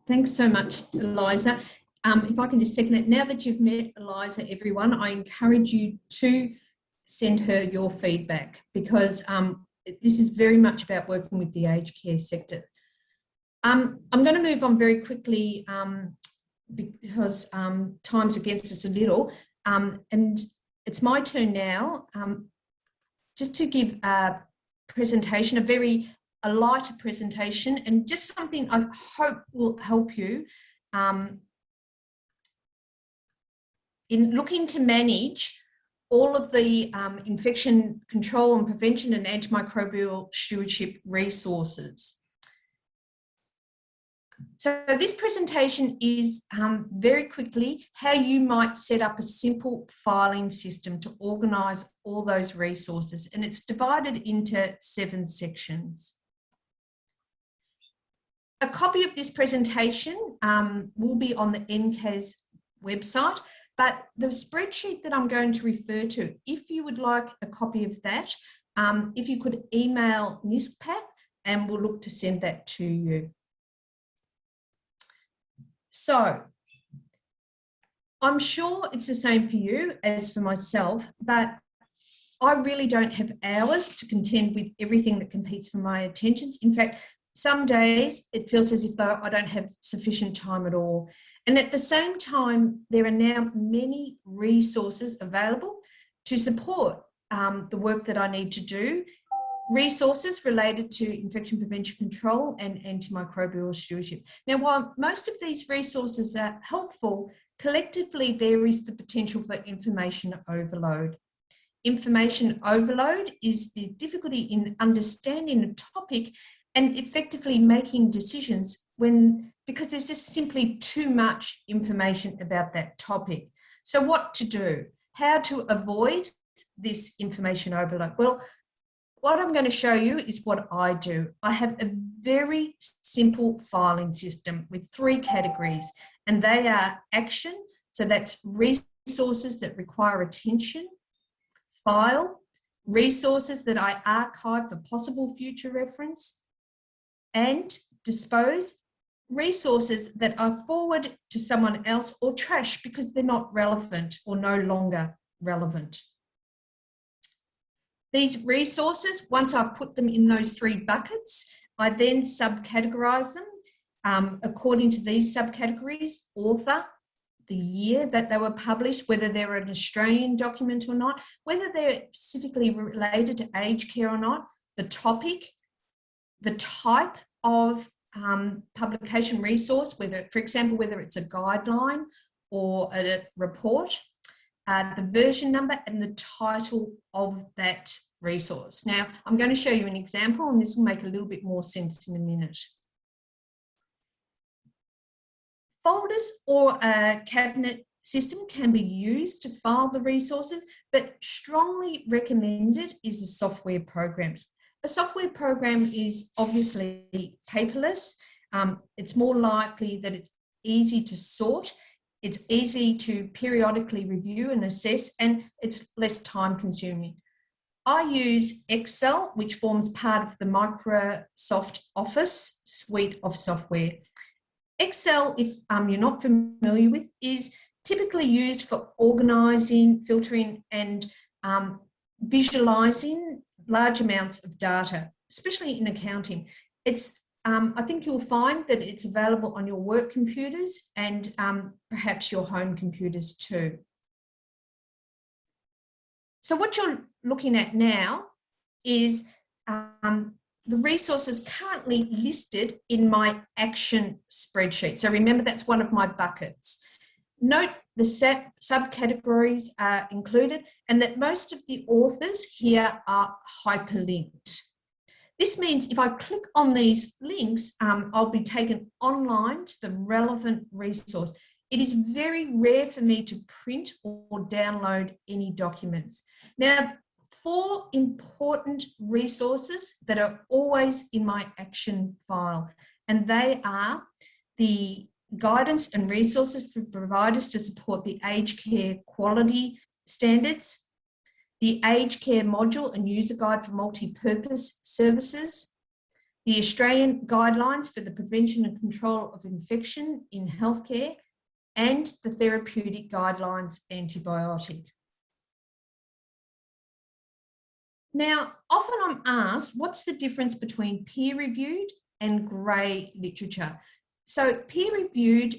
Thanks so much, Eliza. If I can just second it, now that you've met Eliza, everyone, I encourage you to send her your feedback, because this is very much about working with the aged care sector. I'm going to move on very quickly because time's against us a little, and it's my turn now just to give a presentation, a lighter presentation, and just something I hope will help you in looking to manage all of the infection control and prevention and antimicrobial stewardship resources. So this presentation is very quickly how you might set up a simple filing system to organise all those resources, and it's divided into 7 sections. A copy of this presentation will be on the NCAS website, but the spreadsheet that I'm going to refer to, if you would like a copy of that, if you could email NISPAC, and we'll look to send that to you. So I'm sure it's the same for you as for myself, but I really don't have hours to contend with everything that competes for my attentions. In fact, some days it feels as if though I don't have sufficient time at all. And at the same time, there are now many resources available to support the work that I need to do. Resources related to infection prevention control and antimicrobial stewardship. Now, while most of these resources are helpful, collectively there is the potential for information overload. Information overload is the difficulty in understanding a topic and effectively making decisions because there's just simply too much information about that topic. So what to do? How to avoid this information overload? Well, what I'm going to show you is what I do. I have a very simple filing system with 3 categories, and they are action, so that's resources that require attention; file, resources that I archive for possible future reference; and dispose, resources that I forward to someone else or trash because they're not relevant or no longer relevant. These resources, once I've put them in those 3 buckets, I then subcategorize them according to these subcategories: author, the year that they were published, whether they're an Australian document or not, whether they're specifically related to aged care or not, the topic, the type of publication resource, whether, for example, whether it's a guideline or a report, the version number and the title of that resource. Now, I'm going to show you an example, and this will make a little bit more sense in a minute. Folders or a cabinet system can be used to file the resources, but strongly recommended is the software programs. A software program is obviously paperless. It's more likely that it's easy to sort, it's easy to periodically review and assess, and it's less time consuming. I use Excel, which forms part of the Microsoft Office suite of software. Excel, if you're not familiar with, is typically used for organising, filtering and visualising large amounts of data, especially in accounting. It's, I think you'll find that it's available on your work computers and perhaps your home computers too. So what you're looking at now is the resources currently listed in my action spreadsheet. So remember, that's one of my buckets. Note the subcategories are included and that most of the authors here are hyperlinked. This means if I click on these links, I'll be taken online to the relevant resource. It is very rare for me to print or download any documents. Now, 4 important resources that are always in my action file, and they are the guidance and resources for providers to support the aged care quality standards, the aged care module and user guide for multi-purpose services, the Australian guidelines for the prevention and control of infection in healthcare, and the therapeutic guidelines antibiotic. Now, often I'm asked, what's the difference between peer-reviewed and grey literature? So peer-reviewed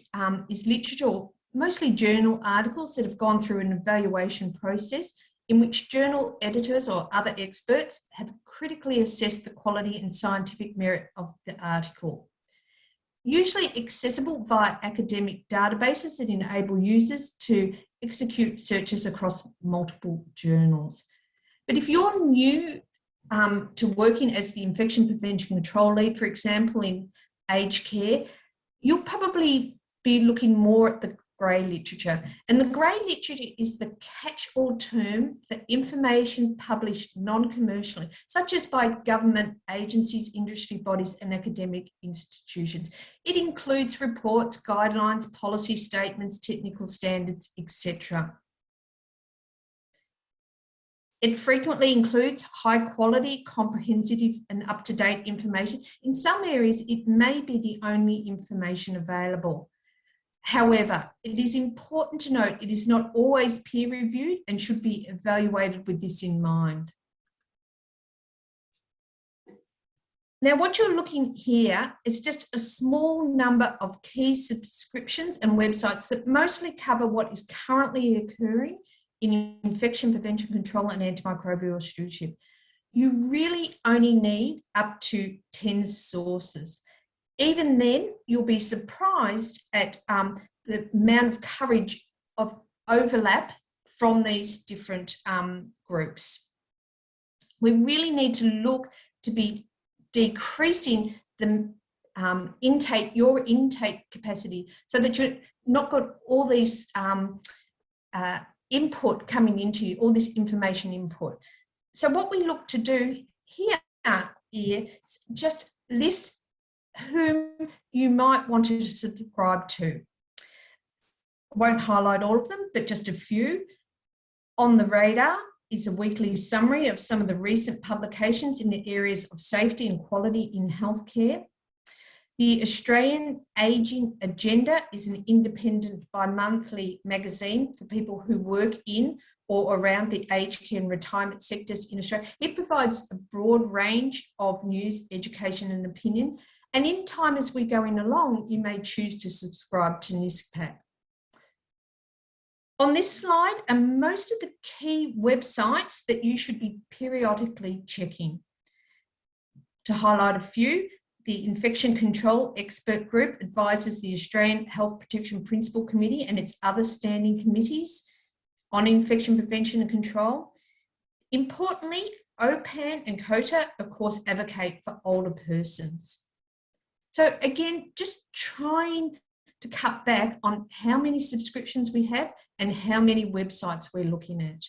is literature, mostly journal articles that have gone through an evaluation process in which journal editors or other experts have critically assessed the quality and scientific merit of the article. Usually accessible via academic databases that enable users to execute searches across multiple journals. But if you're new to working as the infection prevention control lead, for example, in aged care, you'll probably be looking more at the grey literature. And the grey literature is the catch-all term for information published non-commercially, such as by government agencies, industry bodies, and academic institutions. It includes reports, guidelines, policy statements, technical standards, etc. It frequently includes high quality, comprehensive and up-to-date information. In some areas, it may be the only information available. However, it is important to note it is not always peer-reviewed and should be evaluated with this in mind. Now, what you're looking here is just a small number of key subscriptions and websites that mostly cover what is currently occurring in infection prevention control and antimicrobial stewardship. You really only need up to 10 sources. Even then, you'll be surprised at the amount of coverage of overlap from these different groups. We really need to look to be decreasing the your intake capacity so that you're not got all these input coming into you, all this information input. So what we look to do here is just list whom you might want to subscribe to. I won't highlight all of them, but just a few. On the radar is a weekly summary of some of the recent publications in the areas of safety and quality in healthcare. The Australian Ageing Agenda is an independent bi-monthly magazine for people who work in or around the aged care and retirement sectors in Australia. It provides a broad range of news, education and opinion. And in time as we're going along, you may choose to subscribe to NISPAC. On this slide are most of the key websites that you should be periodically checking. To highlight a few, the Infection Control Expert Group advises the Australian Health Protection Principal Committee and its other standing committees on infection prevention and control. Importantly, OPAN and COTA, of course, advocate for older persons. So again, just trying to cut back on how many subscriptions we have and how many websites we're looking at.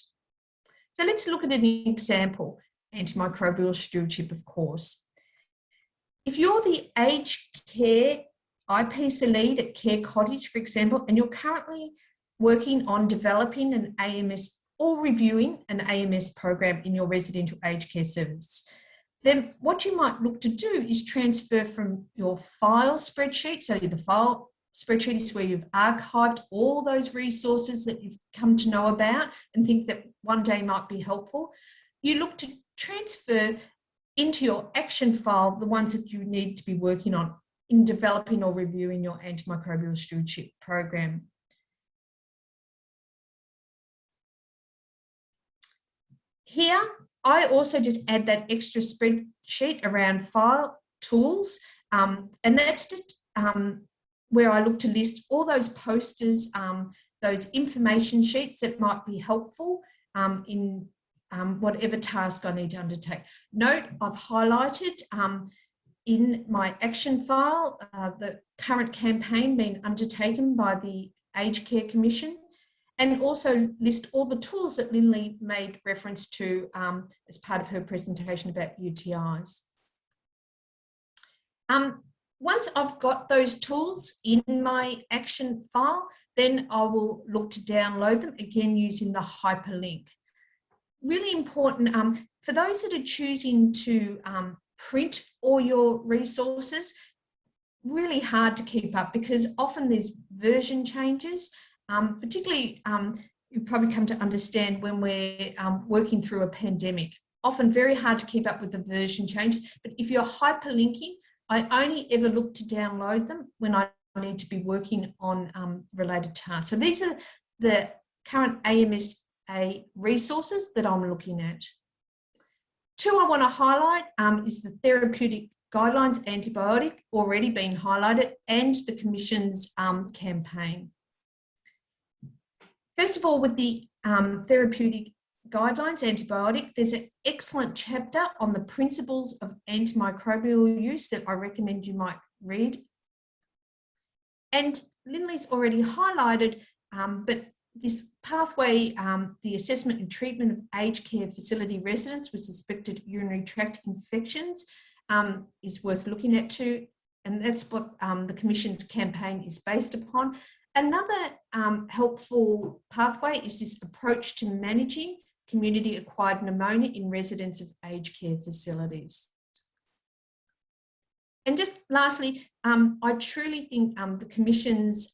So let's look at an example, antimicrobial stewardship, of course. If you're the aged care IPC lead at Care Cottage, for example, and you're currently working on developing an AMS or reviewing an AMS program in your residential aged care service, then what you might look to do is transfer from your file spreadsheet. So the file spreadsheet is where you've archived all those resources that you've come to know about and think that one day might be helpful. You look to transfer into your action file the ones that you need to be working on in developing or reviewing your antimicrobial stewardship program. Here, I also just add that extra spreadsheet around file tools, and that's just where I look to list all those posters, those information sheets that might be helpful in whatever task I need to undertake. Note, I've highlighted in my action file the current campaign being undertaken by the Aged Care Commission, and also list all the tools that Lyn-li made reference to as part of her presentation about UTIs. Once I've got those tools in my action file, then I will look to download them, again using the hyperlink. Really important, for those that are choosing to print all your resources, really hard to keep up because often there's version changes, particularly you've probably come to understand when we're working through a pandemic, often very hard to keep up with the version changes. But if you're hyperlinking, I only ever look to download them when I need to be working on related tasks. So these are the current AMSA resources that I'm looking at. Two I want to highlight is the Therapeutic Guidelines Antibiotic, already been highlighted, and the Commission's campaign. First of all, with the Therapeutic Guidelines Antibiotic, there's an excellent chapter on the principles of antimicrobial use that I recommend you might read. And Lyn-li's already highlighted, but this pathway, the assessment and treatment of aged care facility residents with suspected urinary tract infections is worth looking at too. And that's what the Commission's campaign is based upon. Another helpful pathway is this approach to managing community-acquired pneumonia in residents of aged care facilities. And just lastly, I truly think the Commission's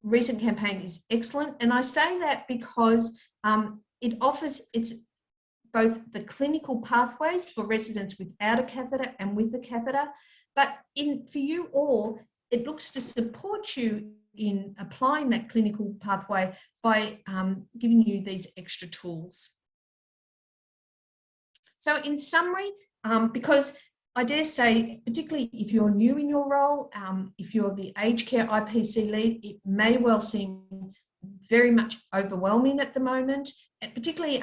recent campaign is excellent. And I say that because it offers both the clinical pathways for residents without a catheter and with a catheter, but for you all, it looks to support you in applying that clinical pathway by giving you these extra tools. So in summary, because I dare say, particularly if you're new in your role, if you're the aged care IPC lead, it may well seem very much overwhelming at the moment, and particularly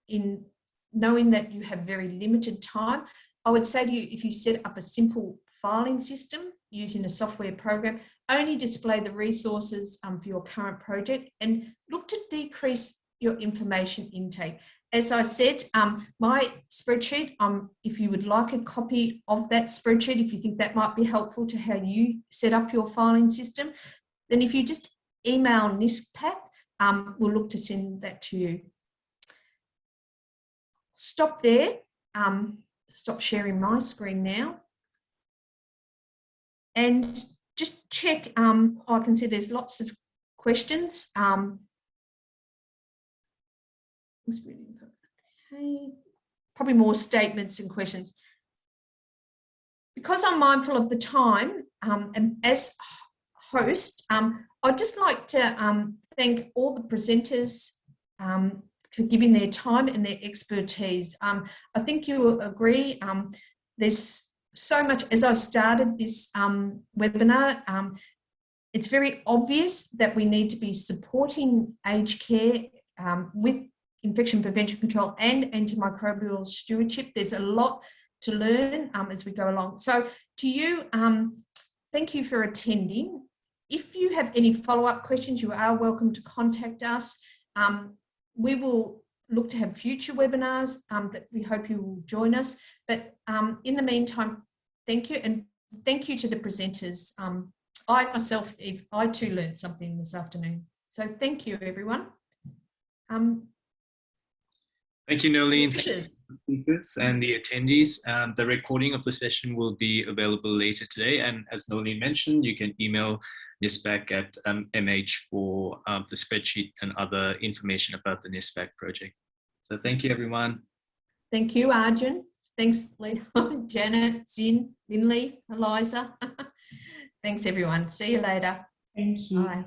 in knowing that you have very limited time. I would say to you, if you set up a simple filing system using a software program, only display the resources for your current project and look to decrease your information intake. As I said, my spreadsheet, if you would like a copy of that spreadsheet, if you think that might be helpful to how you set up your filing system, then if you just email NISPAC, we'll look to send that to you. Stop there, stop sharing my screen now. And just check, I can see there's lots of questions. Okay, probably more statements and questions. Because I'm mindful of the time, and as host, I'd just like to thank all the presenters for giving their time and their expertise. I think you will agree, there's so much, as I started this webinar, it's very obvious that we need to be supporting aged care with infection prevention control and antimicrobial stewardship. There's a lot to learn as we go along. So to you, thank you for attending. If you have any follow-up questions, you are welcome to contact us. We will look to have future webinars that we hope you will join us. But in the meantime, thank you, and thank you to the presenters. I myself, I too learned something this afternoon. So thank you, everyone. Thank you, Noleen. Thank you, speakers and the attendees. The recording of the session will be available later today. And as Noleen mentioned, you can email NISPAC at MH for the spreadsheet and other information about the NISPAC project. So thank you, everyone. Thank you, Arjun. Thanks, Leon, Janet, Zin, Lyn-li, Eliza. Thanks, everyone. See you later. Thank you. Bye.